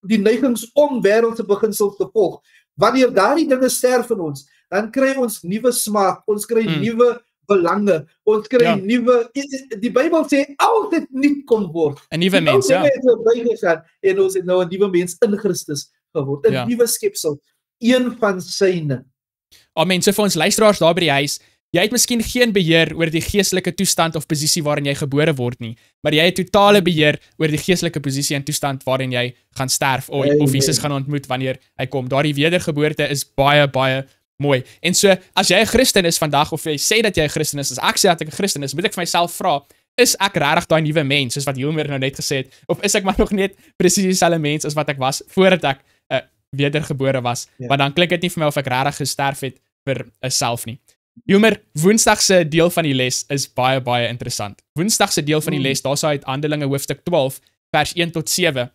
die neigings om wêreldse beginsels te volg. Wanneer daardie dinge sterf in ons, dan kry ons nuwe smaak, ons kry nuwe belange, ons kry nuwe, die Bybel sê altyd nuut kom word. 'n nuwe mens, en ons het nou 'n nuwe mens in Christus geword, 'n nuwe skepsel, een van syne. Amen. So vir ons luisteraars daar by die huis, jy het miskien geen beheer oor die geestelike toestand of posisie waarin jy gebore word nie, maar jy het totale beheer oor die geestelike posisie en toestand waarin jy gaan sterf of Jesus gaan ontmoet wanneer hy kom. Daardie wedergeboorte is baie, baie mooi. En so, as jy 'n Christen is vandag, of jy sê dat jy 'n Christen is, as ek sê dat ek 'n Christen is, moet ek vir myself vra, is ek regtig daai nuwe mens, soos wat Hilmer nou net gesê het, of is ek maar nog net presies dieselfde mens as wat ek was, voordat ek wedergebore was, want dan klink dit nie vir my of ek regtig gesterf het vir 'n self nie. Hilmer, Woensdag se deel van die les is baie, baie interessant. Woensdag se deel van die les, daar sou uit Handelinge hoofstuk 12, vers 1 tot 7,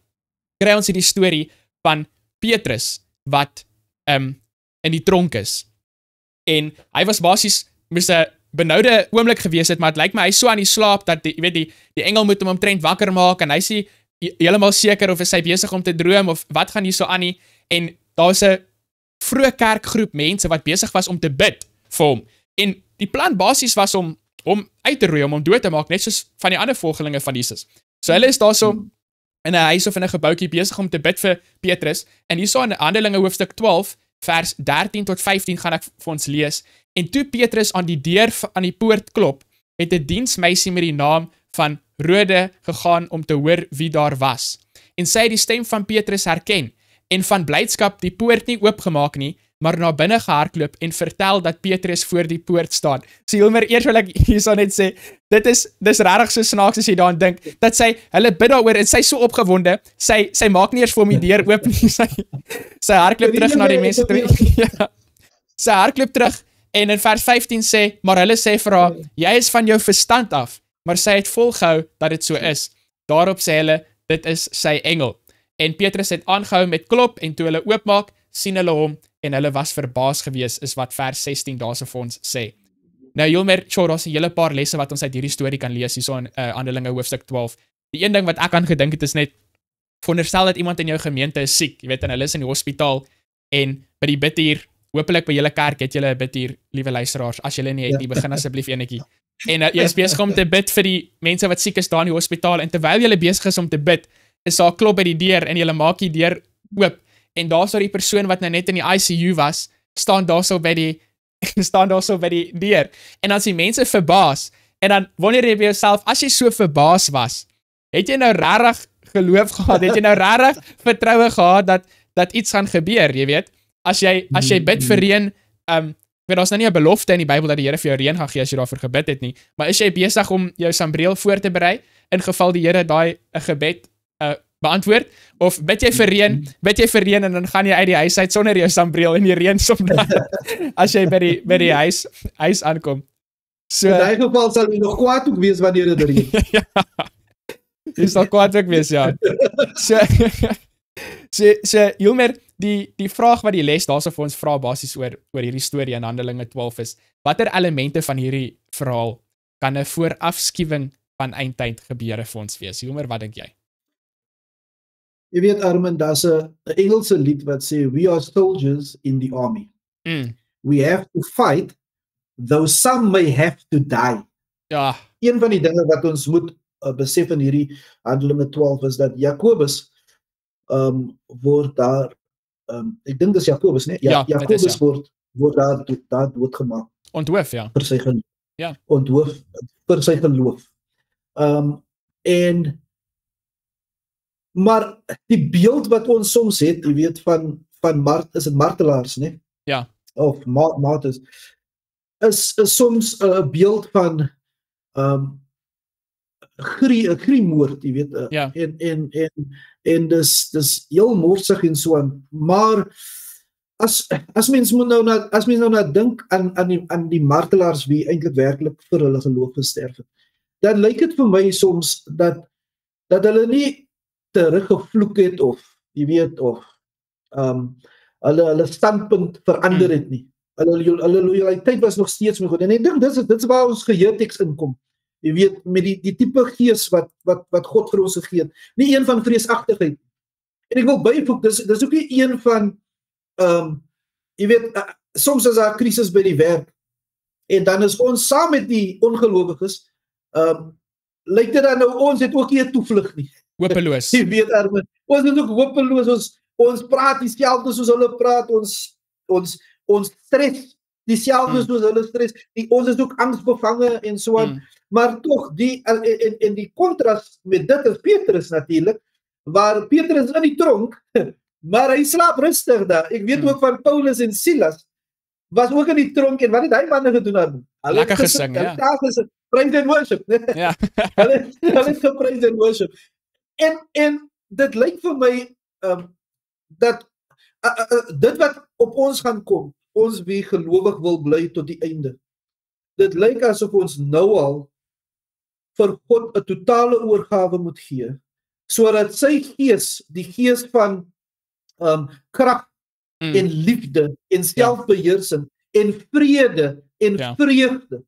kry ons hierdie storie van Petrus, wat in die tronk is. En hy was basies, moes 'n benoude oomblik gewees het, maar het lyk my hy so aan die slaap, dat die engel moet hom omtrent wakker maak, en hy sê, heeltemal seker of is hy besig om te droom of wat gaan hier so aan nie, en daar's 'n vroeë kerkgroep mense wat besig was om te bid vir hom, en die plan basies was om uit te roei, om hom dood te maak, net soos van die ander volgelinge van Jesus. So hulle is daarso in 'n huis of in 'n gebouetjie besig om te bid vir Petrus, en hierso in Handelinge hoofstuk 12, vers 13 tot 15 gaan ek vir ons lees, en toe Petrus aan die deur aan die poort klop, het 'n diensmeisie met die naam van Rode gegaan om te hoor wie daar was. En sy het die stem van Petrus herken, en van blydskap die poort nie oopgemaak nie, maar na binne gehardloop en vertel dat Petrus voor die poort staan. So Hilmer, eers wil ek hierso net sê, dis regtig so snaaks as jy daaraan dink, dat hulle bid daaroor en sy so opgewonde, sy maak nie eers vir hom die deur oop nie, sy hardloop terug na die mense toe. Ja. Sy hardloop terug, en in vers 15 sê, maar hulle sê vir haar, jy is van jou verstand af, maar sy het volgehou dat dit so is. Daarop sê hulle, dit is sy engel. En Petrus het aangehou met klop, en toe hulle oopmaak, sien hulle hom, en hulle was verbaas gewees, is wat vers 16 daarse vir ons sê. Nou Hilmer, daar's 'n hele paar lesse wat ons uit hierdie storie kan lees, hierso in Handelinge hoofstuk 12. Die een ding wat ek aan gedink het is net, veronderstel dat iemand in jou gemeente is siek, jy weet, en hulle is in die hospitaal, en by die bidhuur, hopelik by julle kerk het julle 'n bidhuur, liewe luisteraars, as julle nie het nie, begin asseblief enetjie. En jy is besig om te bid vir die mense wat siek is daar in die hospitaal, en terwyl jy besig is om te bid, is daar 'n klop by die deur, en jy maak die deur oop, en daar sou die persoon wat nou net in die ICU was, staan daar so by die deur, en dan is die mense verbaas, en dan wonder jy by jouself, as jy so verbaas was, het jy nou regtig geloof gehad, het jy nou regtig vertroue gehad, dat iets gaan gebeur, jy weet, as jy bid vir reën, daar's nou nie 'n belofte in die Bybel dat die Here vir jou reën gaan gee as jy daarvoor gebid het nie, maar is jy besig om jou sambreel voor te berei, in geval die Here daai 'n gebed beantwoord, of bid jy vir reën, en dan gaan jy uit die huis uit sonder jou sambreel, en die reën sommer, as jy by die huis aankom. So, in daai geval sal jy nog kwaad ook wees wanneer dit reën. Ja, jy sal kwaad ook wees, ja. So Hilmer, die vraag wat die les daarso vir ons vra basies oor hierdie storie in Handelinge 12 is, watter elemente van hierdie verhaal kan 'n voorafskuwing van eindtyd gebeure vir ons wees? Hilmer, wat dink jy? Jy weet Armin, daar's 'n Engelse lied wat sê, we are soldiers in the army. We have to fight, though some may have to die. Ja. Een van die dinge wat ons moet besef in hierdie Handelinge 12 is dat Jakobus word daar, ek dink dis Jakobus, nee? Ja, Jakobus word daar doodgemaak. Onthoof, ja. Vir sy geloof. Ja. Onthoof vir sy geloof. Maar die beeld wat ons soms het, jy weet, van is dit martelaars, nee? Ja. Of martyrs, is soms 'n beeld van griemoord, jy weet, ja. en dis heel morsig en so aan, maar as mens nou na dink aan die martelaars wie eintlik werklik vir hulle geloof gesterf het, dan lyk dit vir my soms dat hulle nie teruggevloek het of jy weet of hulle standpunt verander het nie. Hulle loyaliteit was nog steeds met God. En ek dink dit is waar ons geheerteks inkom. Jy weet, met die tipe gees wat God vir ons gegee het. Nie een van vreesagtigheid. En ek wil byvoeg, dis ook nie een van jy weet, soms is daar 'n krisis by die werk en dan is ons saam met die ongelowiges, lyk dit dan nou ons het ook nie 'n toevlug nie. Hopeloos. Jy weet, Armin, ons is ook hopeloos, ons praat dieselfde soos hulle praat, ons stres dieselfde soos hulle stres, ons is ook angsbevange en so aan, maar tog, en die kontras met dit is Petrus natuurlik, waar Petrus in die tronk, maar hy slaap rustig daar. Ek weet ook van Paulus en Silas, was ook in die tronk, en wat het hy manne gedoen? Lekker gesing, ja. Praise and worship. Ja. Hulle het gepraise and worship. En dit lyk vir my, dat dit wat op ons gaan kom, ons wie gelowig wil bly tot die einde, dit lyk asof ons nou al vir God 'n totale oorgawe moet gee, sodat sy gees, die gees van krag en liefde en selfbeheersing en vrede en vreugde,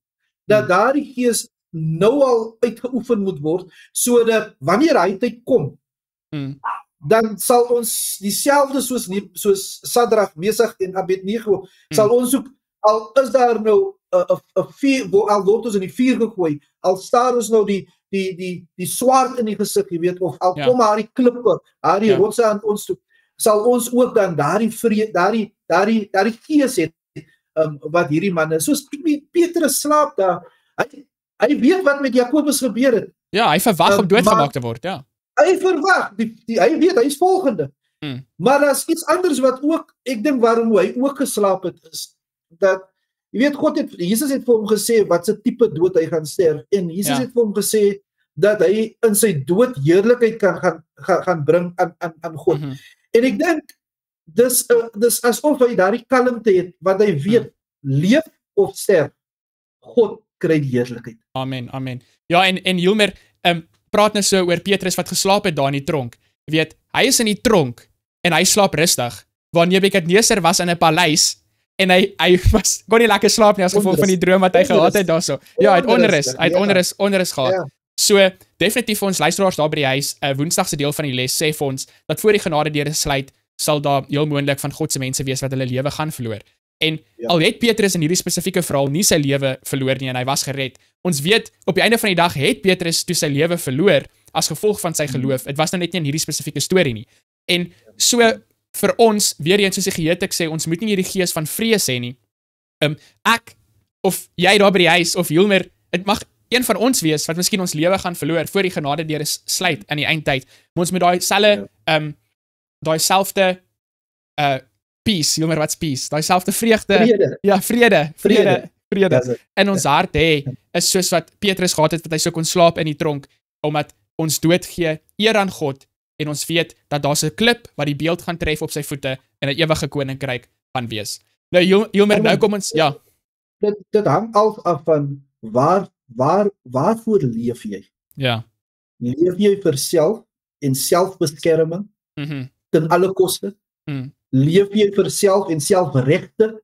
dat daardie gees nou al uitgeoefen moet word, sodat wanneer hy tyd kom, dan sal ons dieselfde soos Sadrag, Mesach en Abednego, sal ons ook, al is daar nou 'n vuur, al word ons in die vuur gegooi, al staar ons nou die swaard in die gesig, jy weet, of al kom haar die klippe, haar die rotse aan ons toe, sal ons ook dan daardie gees het, wat hierdie man is. Soos Petrus slaap daar, hy weet wat met Jakobus gebeur het. Ja, hy verwag om doodgemaak te word, ja. Hy verwag, hy weet, hy is volgende. Maar daar is iets anders wat ook, ek dink waarom hy ook geslaap het, is dat, jy weet, Jesus het vir hom gesê, wat se tipe dood hy gaan sterf, en Jesus het vir hom gesê, dat hy in sy dood heerlikheid kan gaan bring aan God. En ek dink, dis asof hy daardie kalmte het, wat hy weet, leef of sterf, God kry die heerlikheid. Amen, amen. Ja, en Hilmer, praat nou so oor Petrus wat geslaap het daar in die tronk. Jy weet, hy is in die tronk, en hy slaap rustig, waar Nebukadneser was in 'n paleis, en hy kon nie lekker slaap nie, as gevolg van die droom wat hy gehad het daarso. Ja, hy het onrus gehad. So, definitief vir ons luisteraars daar by die huis, woensdagse deel van die les sê vir ons, dat voor die genade deure sluit, sal daar heel moontlik van God se mense wees wat hulle lewe gaan verloor. En al het Petrus in hierdie spesifieke verhaal nie sy lewe verloor nie, en hy was gered. Ons weet, op die einde van die dag het Petrus toe sy lewe verloor, as gevolg van sy geloof. Het was nou net nie in hierdie spesifieke storie nie. En so, vir ons, weer eens soos die geheetik sê, ons moet nie hierdie gees van vrees hê nie. Ek, of jy daar by die huis, of Hilmer, het mag een van ons wees, wat miskien ons lewe gaan verloor, voor die genade deure sluit in die eindtyd. Maar ons moet daai selfde peace, Hilmer, wat's peace? Daai selfde vreugde, vrede. Ja, vrede in ons hart hê, is soos wat Petrus gehad het, wat hy so kon slaap in die tronk, omdat ons dood gee eer aan God, en ons weet dat daar's 'n klip wat die beeld gaan tref op sy voete en 'n ewige koninkryk gaan wees. Nou Hilmer, nou kom ons, ja. Dit hang af van waarvoor leef jy? Ja. Leef jy vir self en selfbeskerming ten alle koste? Leef jy vir self en selfregte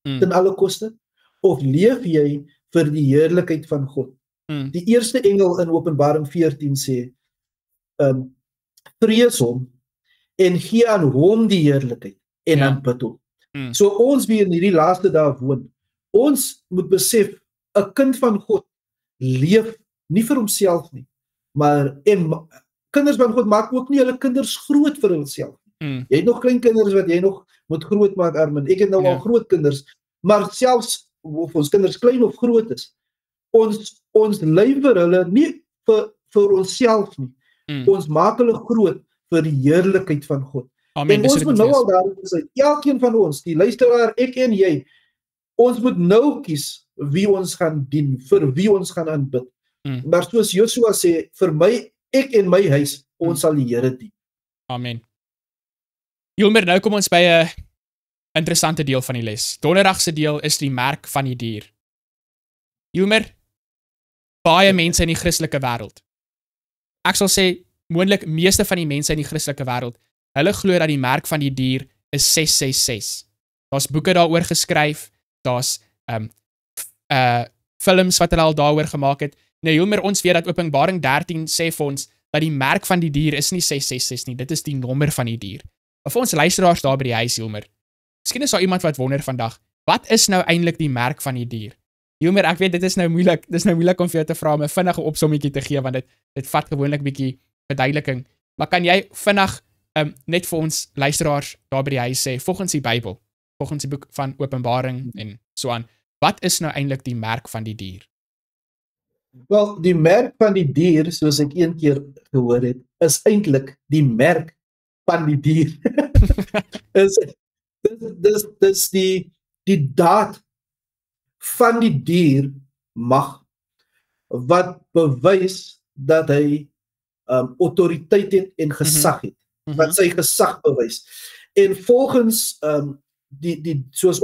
ten alle koste? Of leef jy vir die heerlikheid van God? Die eerste engel in Openbaring 14 sê, vrees hom en gee aan hom die heerlikheid en aanbid hom. So ons wie in hierdie laaste dae woon, ons moet besef, 'n kind van God leef nie vir homself nie, maar kinders van God maak ook nie hulle kinders groot vir hulself nie. Jy het nog klein kinders wat jy nog moet groot maak, Armin. Ek het nou al groot kinders, maar selfs of ons kinders klein of groot is, ons lei vir hulle nie vir onsself nie. Ons maak hulle groot vir die heerlikheid van God. Amen, en ons moet nou al daar besluit, elkeen van ons, die luisteraar, ek en jy, ons moet nou kies wie ons gaan dien, vir wie ons gaan aanbid. Maar soos Joshua sê, vir my, ek en my huis, ons sal die Here dien. Amen. Hilmer, nou kom ons by 'n interessante deel van die les. Donderdagse deel is die merk van die dier. Hilmer, baie mense in die Christelike wêreld, ek sal sê, moontlik meeste van die mense in die Christelike wêreld, hulle glo dat die merk van die dier is 666. Daar's boeke daaroor geskryf, daar's films wat hulle al daaroor gemaak het. Nou Hilmer, ons weet dat Openbaring 13 sê vir ons dat die merk van die dier is nie 666 nie, dit is die nommer van die dier. Maar vir ons luisteraars daar by die huis, Hilmer, miskien is daar iemand wat wonder vandag, wat is nou eintlik die merk van die dier? Hilmer, ek weet dit is nou moeilik om vir jou te vra om 'n vinnige opsommetjie te gee, want dit vat gewoonlik bietjie verduideliking. Maar kan jy vinnig net vir ons luisteraars daar by die huis sê, volgens die Bybel, volgens die boek van Openbaring en so aan, wat is nou eintlik die merk van die dier? Wel, die merk van die dier, soos ek een keer gehoor het, is eintlik die merk van die dier. Dis die daad van die dier mag, wat bewys dat hy autoriteit het en gesag het, wat sy gesag bewys. En volgens soos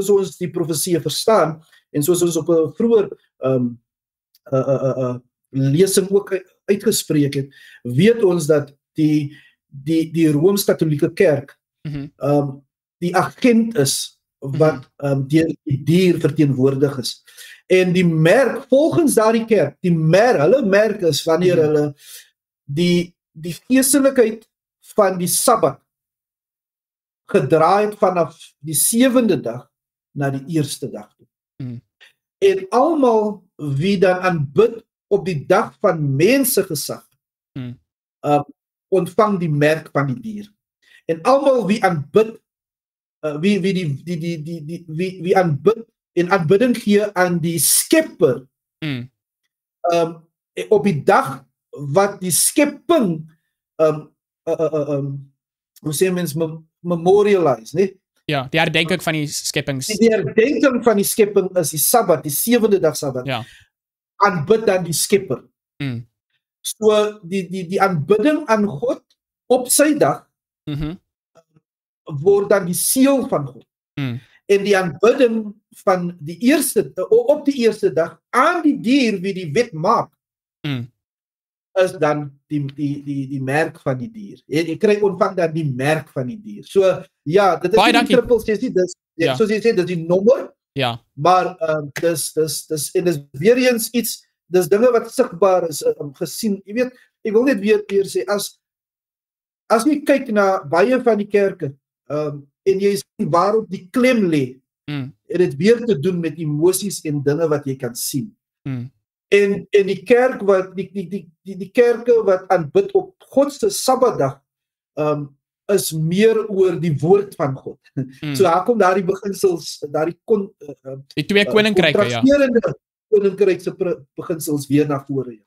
ons die profesie verstaan, en soos ons op 'n vroeër lesing ook uitgespreek het, weet ons dat die Rooms-Katolieke Kerk die agent is wat deur die dier verteenwoordig is. En die merk, volgens daardie kerk, hulle merk is wanneer hulle die geestelikheid van die Sabbat gedraai het vanaf die 7de dag na die eerste dag toe. En almal wie dan aanbid op die dag van mense gesag, ontvang die merk van die dier. En almal wie aanbid, wie aanbid en aanbidding gee aan die Skepper, op die dag wat die skepping, hoe sê mens, memorialize, nee? Ja, die herdenking van die skeppings. Die herdenking van die skepping is die Sabbat, die 7de dag Sabbat. Ja. Aanbid dan die Skepper. So die aanbidding aan God op sy dag word dan die seël van God. En die aanbidding van die op die eerste dag aan die dier wie die wet maak, is dan die merk van die dier. Jy kry ontvang dan die merk van die dier. So ja, dit is Baie nie dankie. triple sessie, dis soos jy sê, dis die nommer, Ja. maar dis en dis weer eens iets, dis dinge wat sigbaar is gesien. Jy weet, ek wil net weer sê, as jy kyk na baie van die kerke, en jy sien waarop die klem lê, het dit weer te doen met emosies en dinge wat jy kan sien. En die kerk wat die kerke wat aanbid op God se Sabbatdag, is meer oor die woord van God. So daar kom daardie beginsels, Die twee koninkryke, ja. kontrasterende koninkrykse beginsels weer na vore.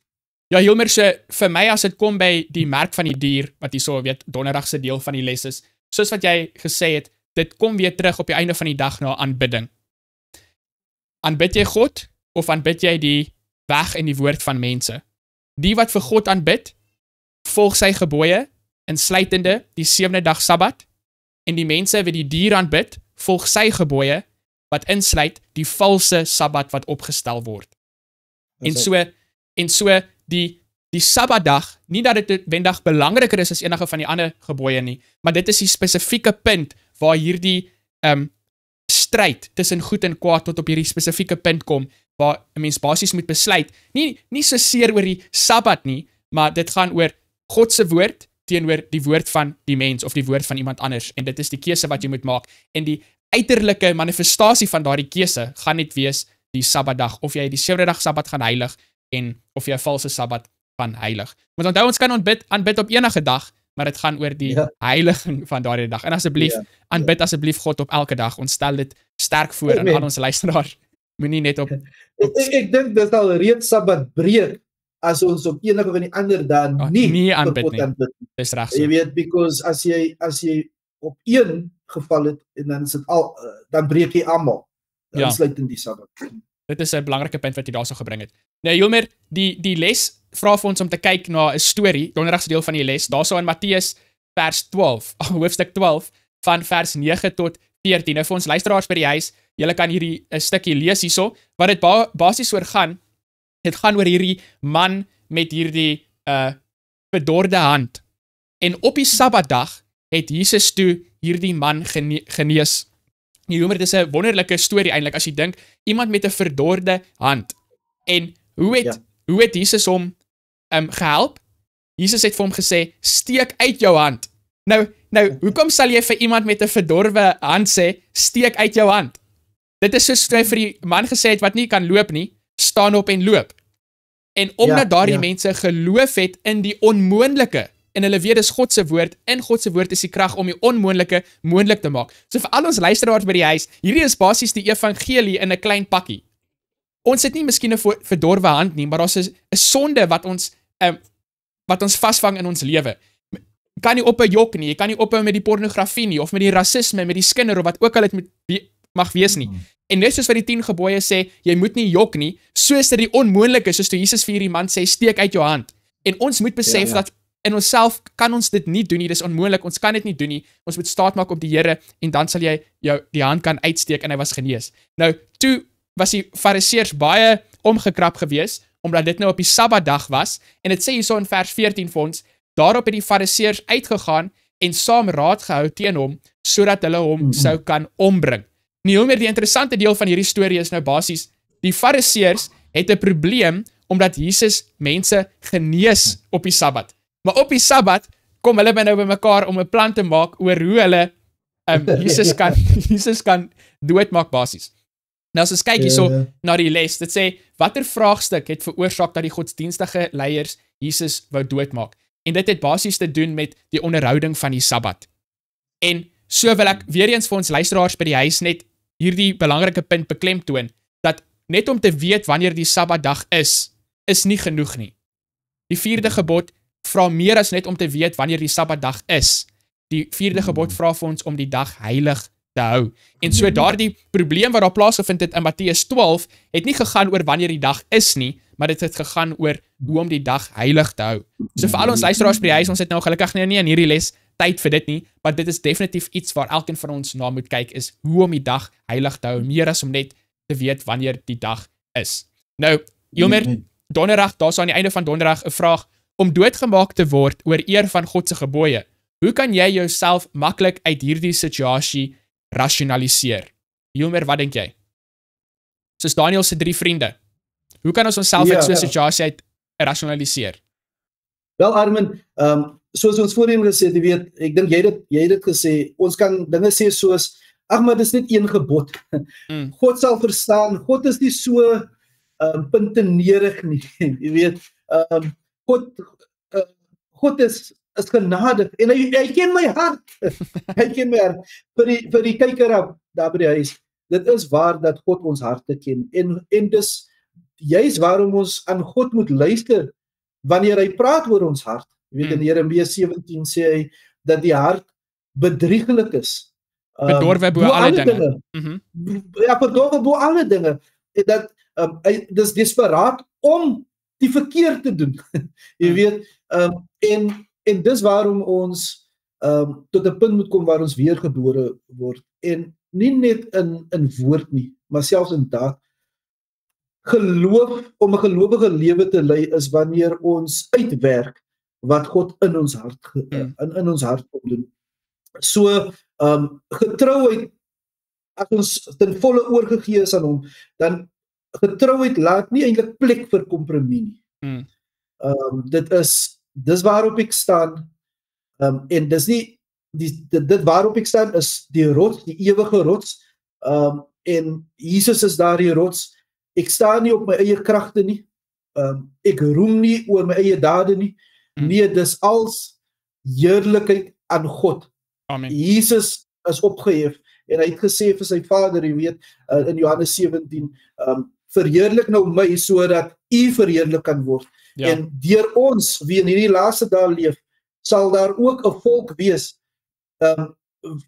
Ja, Hilmer, so vir my as dit kom by die merk van die dier, wat hier so weet, donderdagse deel van die les is, soos wat jy gesê het, dit kom weer terug op die einde van die dag na aanbidding. Aanbid jy God, of aanbid jy die weg en die woord van mense? Die wat vir God aanbid, volg sy gebooie, insluitende die 7de dag Sabbat, en die mense wat die dier aanbid, volg sy gebooie, wat insluit die valse Sabbat wat opgestel word. En so die Sabbatdag, nie dat dit wendig belangriker is as enige van die ander gebooie nie, maar dit is die spesifieke punt waar hierdie stryd tussen goed en kwaad tot op hierdie spesifieke punt kom, waar 'n mens basies moet besluit, nie so seer oor die Sabbat nie, maar dit gaan oor God se woord teenoor die woord van die mens of die woord van iemand anders, en dit is die keuse wat jy moet maak, en die uiterlike manifestasie van daardie keuse gaan net wees die Sabbatdag, of jy die 7de dag Sabbat gaan heilig, en of jy 'n valse Sabbat gaan heilig. Want onthou, ons kan aanbid op enige dag, maar dit gaan oor die heiliging van daardie dag. En asseblief, aanbid asseblief God op elke dag. Ons stel dit sterk voor aan ons luisteraars. Moenie net op Ek dink dit al reeds Sabbat breek as ons op enige van die ander dae nie aanbid nie. Dis reg so. Jy weet, because as jy op een geval het en dan is dit dan breek jy almal. Insluitend die Sabbat. Dit is 'n belangrike punt wat jy daarso gebring het. Nou Hilmer, die les vra vir ons om te kyk na 'n storie, donderdagse deel van die les, daarso in Matteus hoofstuk 12 van vers 9 tot 14. Nou vir ons luisteraars by die huis, julle kan hierdie 'n stukkie lees hierso, wat dit basies oor gaan. Dit gaan oor hierdie man met hierdie verdorde hand. En op die Sabbatdag het Jesus toe hierdie man genees. Hilmer, dit is 'n wonderlike storie eintlik as jy dink, iemand met 'n verdorde hand. En hoe het Jesus hom gehelp? Jesus het vir hom gesê, steek uit jou hand. Nou, hoekom sal jy vir iemand met 'n verdorwe hand sê, steek uit jou hand? Dit is soos hy vir die man gesê het wat nie kan loop nie, staan op en loop. En omdat daardie mense geloof het in die onmoonlike, en hulle weet dis God se woord, in God se woord is die krag om die onmoonlike moontlik te maak. So vir al ons luisteraars by die huis, hierdie is basies die evangelie in 'n klein pakkie. Ons het nie miskien 'n verdorwe hand nie, maar daar's 'n sonde wat ons vasvang in ons lewe. Jy kan nie ophou jok nie, jy kan nie ophou met die pornografie nie, of met die rasisme, met die skinder, of wat ook al dit mag wees nie. En net soos wat die 10 gebooie sê, jy moet nie jok nie, so is dit die onmoonlike, soos toe Jesus vir hierdie man sê, steek uit jou hand. En ons moet besef dat in onsself kan ons dit nie doen nie, dis onmoontlik, ons kan dit nie doen nie, ons moet staat maak op die Here, en dan sal jy die hand kan uitsteek, en hy was genees. Nou, toe was die fariseërs baie omgekrap gewees, omdat dit nou op die Sabbatdag was, en dit sê hierso in vers 14 vir ons, daarop het die fariseërs uitgegaan, en saam raad gehou teen hom, sodat hulle hom sou kan ombring. Nie meer, die interessante deel van hierdie storie is nou basies, die fariseërs het 'n probleem, omdat Jesus mense genees op die Sabbat. Maar op die Sabbat kom hulle nou by mekaar om 'n plan te maak oor hoe hulle Jesus kan doodmaak basies. Nou as ons kyk hierso na die les, dit sê, watter vraagstuk het veroorsaak dat die godsdienstige leiers Jesus wou doodmaak? En dit het basies te doen met die onderhouding van die Sabbat. En so wil ek weer eens vir ons luisteraars by die huis net hierdie belangrike punt beklemtoon, dat net om te weet wanneer die Sabbatdag is nie genoeg nie. Die 4de gebod vra meer as net om te weet wanneer die Sabbatdag is. Die 4de gebod vra vir ons om die dag heilig te hou. En so daardie probleem wat daar plaasgevind het in Matteus 12, het nie gegaan oor wanneer die dag is nie, maar dit het gegaan oor hoe om die dag heilig te hou. So vir al ons luisteraars by die huis, ons het nou gelukkig nie in hierdie les tyd vir dit nie, maar dit is definitief iets waar elkeen van ons na moet kyk, is hoe om die dag heilig te hou, meer as om net te weet wanneer die dag is. Nou, Ilmer, donderdag, daar is aan die einde van donderdag 'n vraag, om doodgemaak te word oor eer van God se gebooie. Hoe kan jy jouself maklik uit hierdie situasie rasionaliseer? Ilmer, wat dink jy? Soos Daniel se 3 vriende. Hoe kan ons onsself uit so 'n situasie uit rasionaliseer? Wel Armin, soos ons voorheen gesê het, jy weet, ek dink jy het dit gesê, ons kan dinge sê soos, ag maar dis net een gebod. God sal verstaan, God is nie so puntenerig nie, jy weet, God is genadig, en hy ken my hart, hy ken my hart, vir die kyker daar by die huis, dit is waar dat God ons harte ken, en dis juist waarom ons aan God moet luister, wanneer hy praat oor ons hart. Jy weet, in Jeremia 17 sê hy, dat die hart bedrieglik is. Bedorwe bo alle dinge. Ja, bedorwe bo alle dinge. En dat, hy dis desperaat om die verkeerd te doen. Jy weet, en dis waarom ons tot 'n punt moet kom waar ons weergebore word. En nie net in woord nie, maar selfs in daad. Geloof, om 'n gelowige lewe te lei, is wanneer ons uitwerk wat God in ons hart in ons hart kom doen. So getrouheid, as ons ten volle oorgegee is aan hom, dan getrouheid laat nie eintlik plek vir kompromie nie. Dis waarop ek staan, en dis nie dit waarop ek staan is die rots, die ewige rots, en Jesus is daardie rots. Ek staan nie op my eie kragte nie, ek roem nie oor my eie dade nie, nee, dis als heerlikheid aan God. Amen. Jesus is opgehef, en hy het gesê vir sy Vader, jy weet, in Johannes 17, verheerlik nou my, sodat u verheerlik kan word. Ja. En deur ons, wie in hierdie laaste dae leef, sal daar ook 'n volk wees,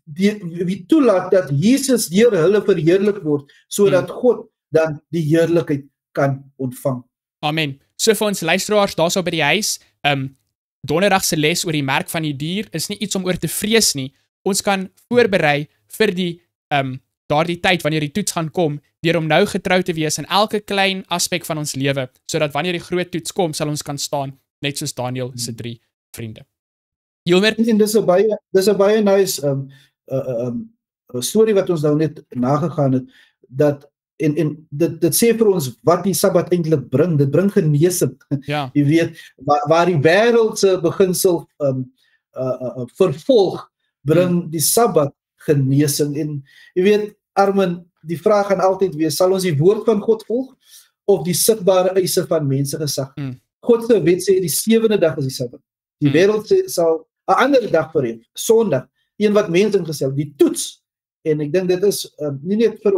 wie toelaat dat Jesus deur hulle verheerlik word, sodat God dan die heerlikheid kan ontvang. Amen. So vir ons luisteraars, daar sou by die huis, donderdag se les oor die merk van die dier is nie iets om oor te vrees nie. Ons kan voorberei vir die daardie tyd wanneer die toets gaan kom, deur om nou getrou te wees in elke klein aspek van ons lewe, sodat wanneer die groot toets kom, sal ons kan staan, net soos Daniel se 3 vriende. Hilmer, en dis 'n baie nice storie wat ons nou net nagegaan het, dat en dit sê vir ons wat die Sabbat eintlik bring. Dit bring genesing. Ja. Jy weet, waar die wêreld se beginsel vervolg, bring die Sabbat genesing. En jy weet, Armin, die vraag gaan altyd wees, sal ons die woord van God volg of die sigbare eise van mense gesag? God se wet sê die 7de dag is die Sabbat. Die wêreld sal 'n ander dag verhef, Sondag, een wat mense ingestel, die toets. En ek dink dit is nie net vir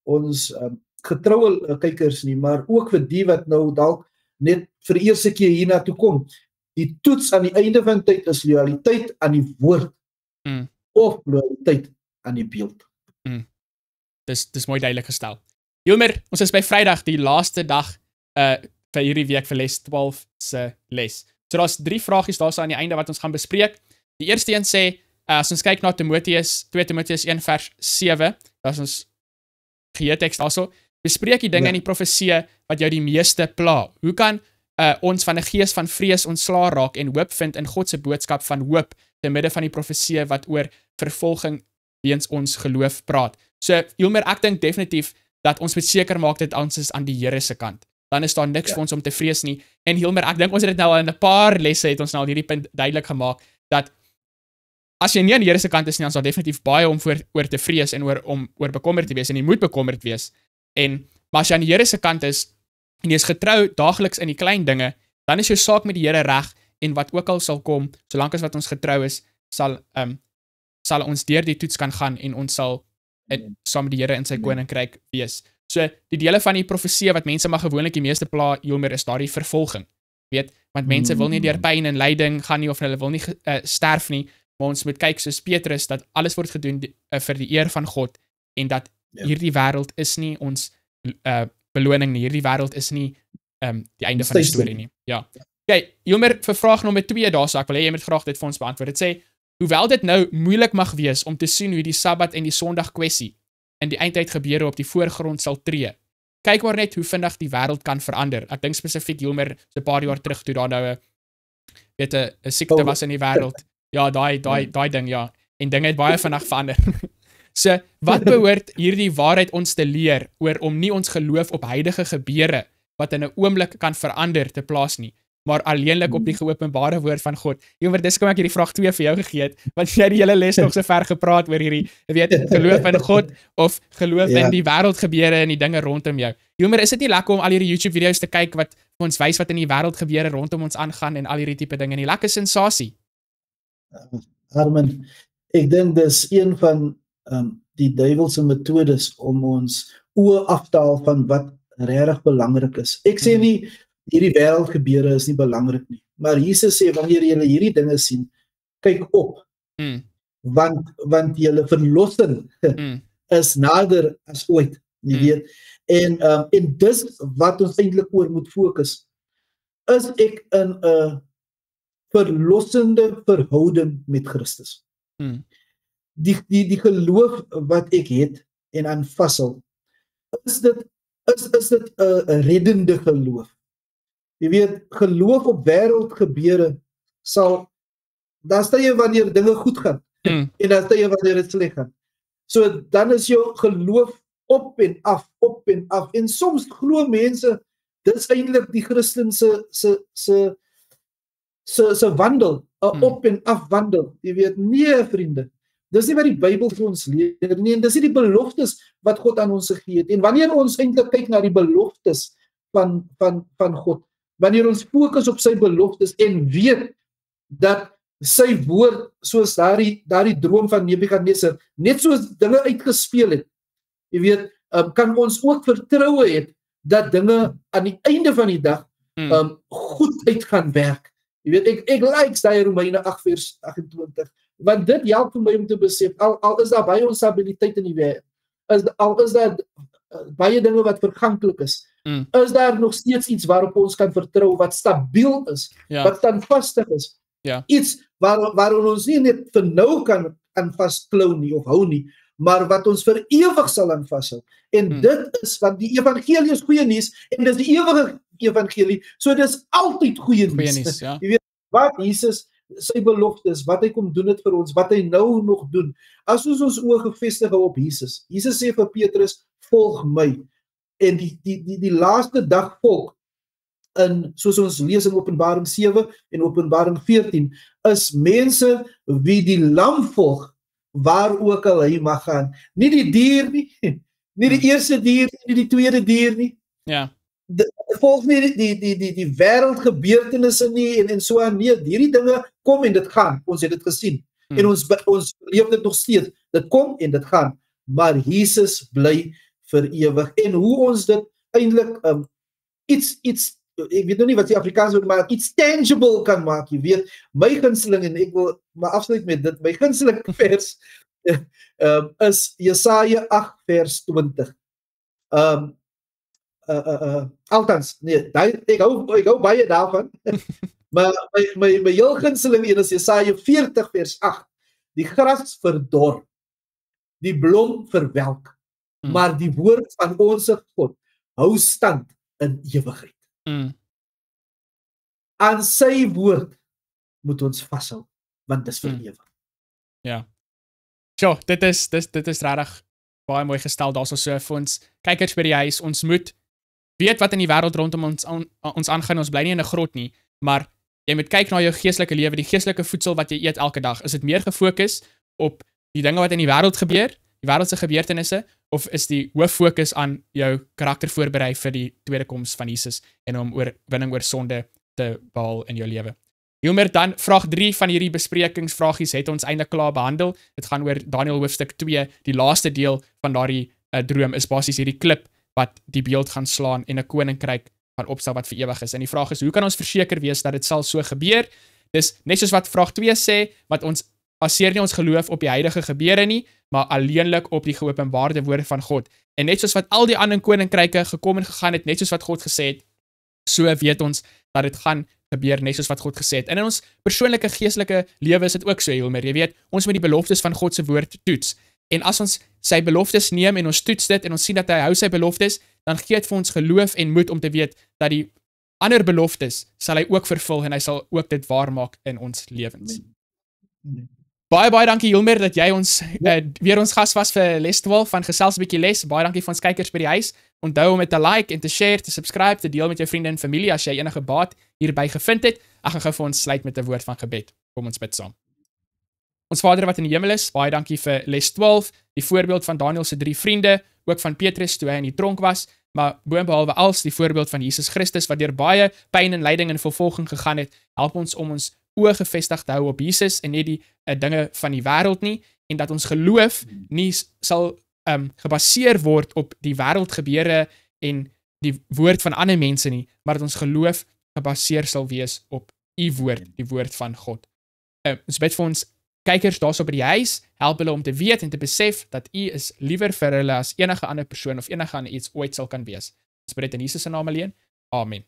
ons getroue kykers nie, maar ook vir die wat nou dalk net vir die eerste keer hiernatoe kom. Die toets aan die einde van tyd is loyaliteit aan die woord of loyaliteit aan die beeld. Dis mooi duidelik gestel. Hilmer, ons is by Vrydag, die laaste dag vir hierdie week vir les 12 se les. So daar's 3 vragies daar aan die einde wat ons gaan bespreek. Die eerste een sê, as ons kyk na 2 Timoteus 1 vers 7, dat is ons geheeteks daarso, bespreek die dinge in die profesie wat jou die meeste pla. Hoe kan ons van 'n gees van vrees ontslaa raak en hoop vind in God se boodskap van hoop te midde van die profesie wat oor vervolging weens ons geloof praat? So, Hilmer, ek dink definitief dat ons moet seker maak dat ons is aan die Here se kant. dan is daar niks vir ons om te vrees nie. En Hilmer, ek dink ons het dit nou in 'n paar lesse het ons nou al hierdie punt duidelik gemaak, dat as jy nie aan die Here se kant is nie, dan is daar definitief baie om oor te vrees en oor bekommerd te wees, en jy moet bekommerd wees. Maar as jy aan die Here se kant is, en jy is getrou daagliks in die klein dinge, dan is jou saak met die Here reg, en wat ook al sal kom, solank as wat ons getrou is, sal ons deur die toets kan gaan, en ons sal saam met die Here in sy koninkryk wees. So, die dele van die profesie wat mense maar gewoonlik die meeste pla, Hilmer, is daardie vervolging. Want mense wil nie deur pyn en lyding gaan nie, of hulle wil nie sterf nie, maar ons moet kyk soos Petrus, dat alles word gedoen vir die eer van God, en dat hierdie wêreld is nie ons beloning nie, hierdie wêreld is nie die einde van die storie nie. Ja. Okay, Hilmer, vir vraag nommer 2 daar, so ek wil hê jy moet graag dit vir ons beantwoord. Dit sê, hoewel dit nou moeilik mag wees om te sien hoe die Sabbat en die Sondag kwessie in die eindtyd gebeure op die voorgrond sal tree, kyk maar net hoe vinnig die wêreld kan verander. Ek dink spesifiek, Hilmer, so 'n paar jaar terug, toe daar nou 'n siekte was in die wêreld. Ja, daai ding, ja. En dinge het baie vinnig verander. So, wat behoort hierdie waarheid ons te leer oor om nie ons geloof op huidige gebeure wat in 'n oomblik kan verander te plaas nie, maar alleenlik op die geopenbare woord van God? Hilmer, dis kom ek hierdie vraag 2 vir jou gegee het, want jy het die hele les nog so ver gepraat oor hierdie, geloof in God of geloof in die wêreld gebeure en die dinge rondom jou. Hilmer, is dit nie lekker om al hierdie YouTube video's te kyk wat vir ons wys wat in die wêreld gebeure rondom ons aangaan en al hierdie tipe dinge nie? Lekker sensasie. Armin, ek dink dis een van die duiwelse metodes om ons oë af te haal van wat regtig belangrik is. Ek sê nie hierdie wêreld gebeure is nie belangrik nie, maar Jesus sê wanneer jy hierdie dinge sien, kyk op. Want julle verlossing is nader as ooit, jy weet. En dis wat ons eintlik oor moet fokus. Is ek in 'n verlossende verhouding met Christus? Die geloof wat ek het en aan vashou, is dit 'n reddende geloof? Jy weet, geloof op wêreld gebeure daar staan jy wanneer dinge goed gaan, en dan staan jy wanneer dit sleg gaan. So, dan is jou geloof op en af, en soms glo mense, dis eintlik die Christen se wandel, 'n op en af wandel. Jy weet, nee vriende, dis nie wat die Bybel vir ons leer nie, en dis nie die beloftes wat God aan ons gegee het. En wanneer ons eintlik kyk na die beloftes van God, wanneer ons fokus op sy beloftes en weet dat sy woord, soos daardie droom van Nebukadnesar, net soos dinge uitgespeel het, jy weet, kan ons ook vertroue het dat dinge aan die einde van die dag goed uit gaan werk. Jy weet, ek like daai Romeine 8 vers 28, want dit help vir my om te besef, al is daar baie onstabiliteit in die wêreld, al is daar baie dinge wat verganklik is daar nog steeds iets waarop ons kan vertrou, wat stabiel is, wat standvastig is, iets waarom ons nie net vir nou kan aan vasklou nie of hou nie, maar wat ons vir ewig sal aan vashou. En dit is wat die evangelie is, goeie nuus, en dis die ewige evangelie, so dis altyd goeie nuus. Jy weet, wat Jesus, sy beloftes, wat hy kom doen het vir ons, wat hy nou nog doen, as ons oë gefestig hou op Jesus. Jesus sê vir Petrus, volg my, en die laaste dag volk, soos ons lees in Openbaring 7 en Openbaring 14, is mense wie die lam volg, waar ook al hy mag gaan. Nie die dier nie, nie die eerste dier, nie die tweede dier nie. Volg nie die wêreldgebeurtenisse nie, en so aan nie. Hierdie dinge kom en dit gaan, ons het dit gesien, en ons leef dit nog steeds, dit kom en dit gaan, maar Jesus bly vir ewig. En hoe ons dit eintlik iets ek weet nou nie wat die Afrikaans woord, maar iets tangible kan maak, jy weet, my gunsteling, en ek wil maar afsluit met dit, my gunsteling vers is Jesaja 8 vers 20. Althans, nee, ek hou baie daarvan, maar my heel gunsteling een is Jesaja 40 vers 8. Die gras verdor, die blom verwelk, maar die woord van ons God hou stand in ewigheid. Aan sy woord moet ons vashou, want dit is vir ewig. Ja. So, dit is regtig baie mooi gestel. Daar's so vir ons kykers by die huis, ons moet weet wat in die wêreld rondom ons aangaan, ons bly nie in 'n grot nie, maar jy moet kyk na jou geestelike lewe, die geestelike voedsel wat jy eet elke dag. Is dit meer gefokus op die dinge wat in die wêreld gebeur, die wêreldse gebeurtenisse, of is die hoof fokus aan jou karakter voorberei vir die tweede koms van Jesus en om oorwinning oor sonde te behaal in jou lewe? Hilmer, dan vraag 3 van hierdie besprekingsvragies het ons eintlik klaar behandel. Dit gaan oor Daniël hoofstuk 2, die laaste deel van daardie droom is basies hierdie klip wat die beeld gaan slaan en 'n koninkryk gaan opstel wat vir ewig is. En die vraag is, hoe kan ons verseker wees dat dit sal so gebeur? Dis net soos wat vraag 2 sê, wat ons baseer nie ons geloof op die huidige gebeure nie, maar alleenlik op die geopenbaarde woord van God. En net soos wat al die ander koninkryke gekom en gegaan het, net soos wat God gesê het, so weet ons dat dit gaan gebeur net soos wat God gesê het. En in ons persoonlike geestelike lewe is dit ook so, Hilmer. Jy weet, ons moet die beloftes van God se woord toets. En as ons sy beloftes neem en ons toets dit en ons sien dat hy hou sy beloftes, dan gee dit vir ons geloof en moed om te weet dat die ander beloftes sal hy ook vervul en hy sal ook dit waarmaak in ons lewens. Baie dankie Hilmer dat jy ons weer ons gas was vir les 12 van Gesels 'n bietjie les. Baie dankie vir ons kykers by die huis. Onthou om dit te like en te share, te subscribe, te deel met jou vriende en familie as jy enige baat hierby gevind het. Ek gaan gou vir ons sluit met 'n woord van gebed. Kom ons bid saam. Ons Vader wat in die hemel is, baie dankie vir les 12, die voorbeeld van Daniël se 3 vriende, ook van Petrus toe hy in die tronk was, maar boonbehalwe als die voorbeeld van Jesus Christus wat deur baie pyn en lyding en vervolging gegaan het. Help ons om ons oë gefestig te hou op Jesus en nie die dinge van die wêreld nie, en dat ons geloof nie sal gebaseer word op die wêreldgebeure en die woord van ander mense nie, maar dat ons geloof gebaseer sal wees op u woord, die woord van God. Ons bid vir ons kykers daarso by die huis, help hulle om te weet en te besef dat u is liewer vir hulle as enige ander persoon of enige ander iets ooit sal kan wees. Ons bid dit in Jesus se naam alleen. Amen.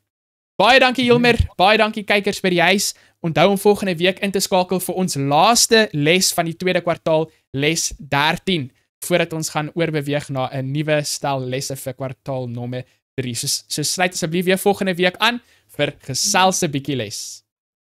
Baie dankie Hilmer, baie dankie kykers by die huis. Onthou om volgende week in te skakel vir ons laaste les van die tweede kwartaal, les 13, voordat ons gaan oorbeweeg na 'n nuwe stel lesse vir kwartaal nommer 3. So sluit asseblief weer volgende week aan vir Gesels 'n bietjie les.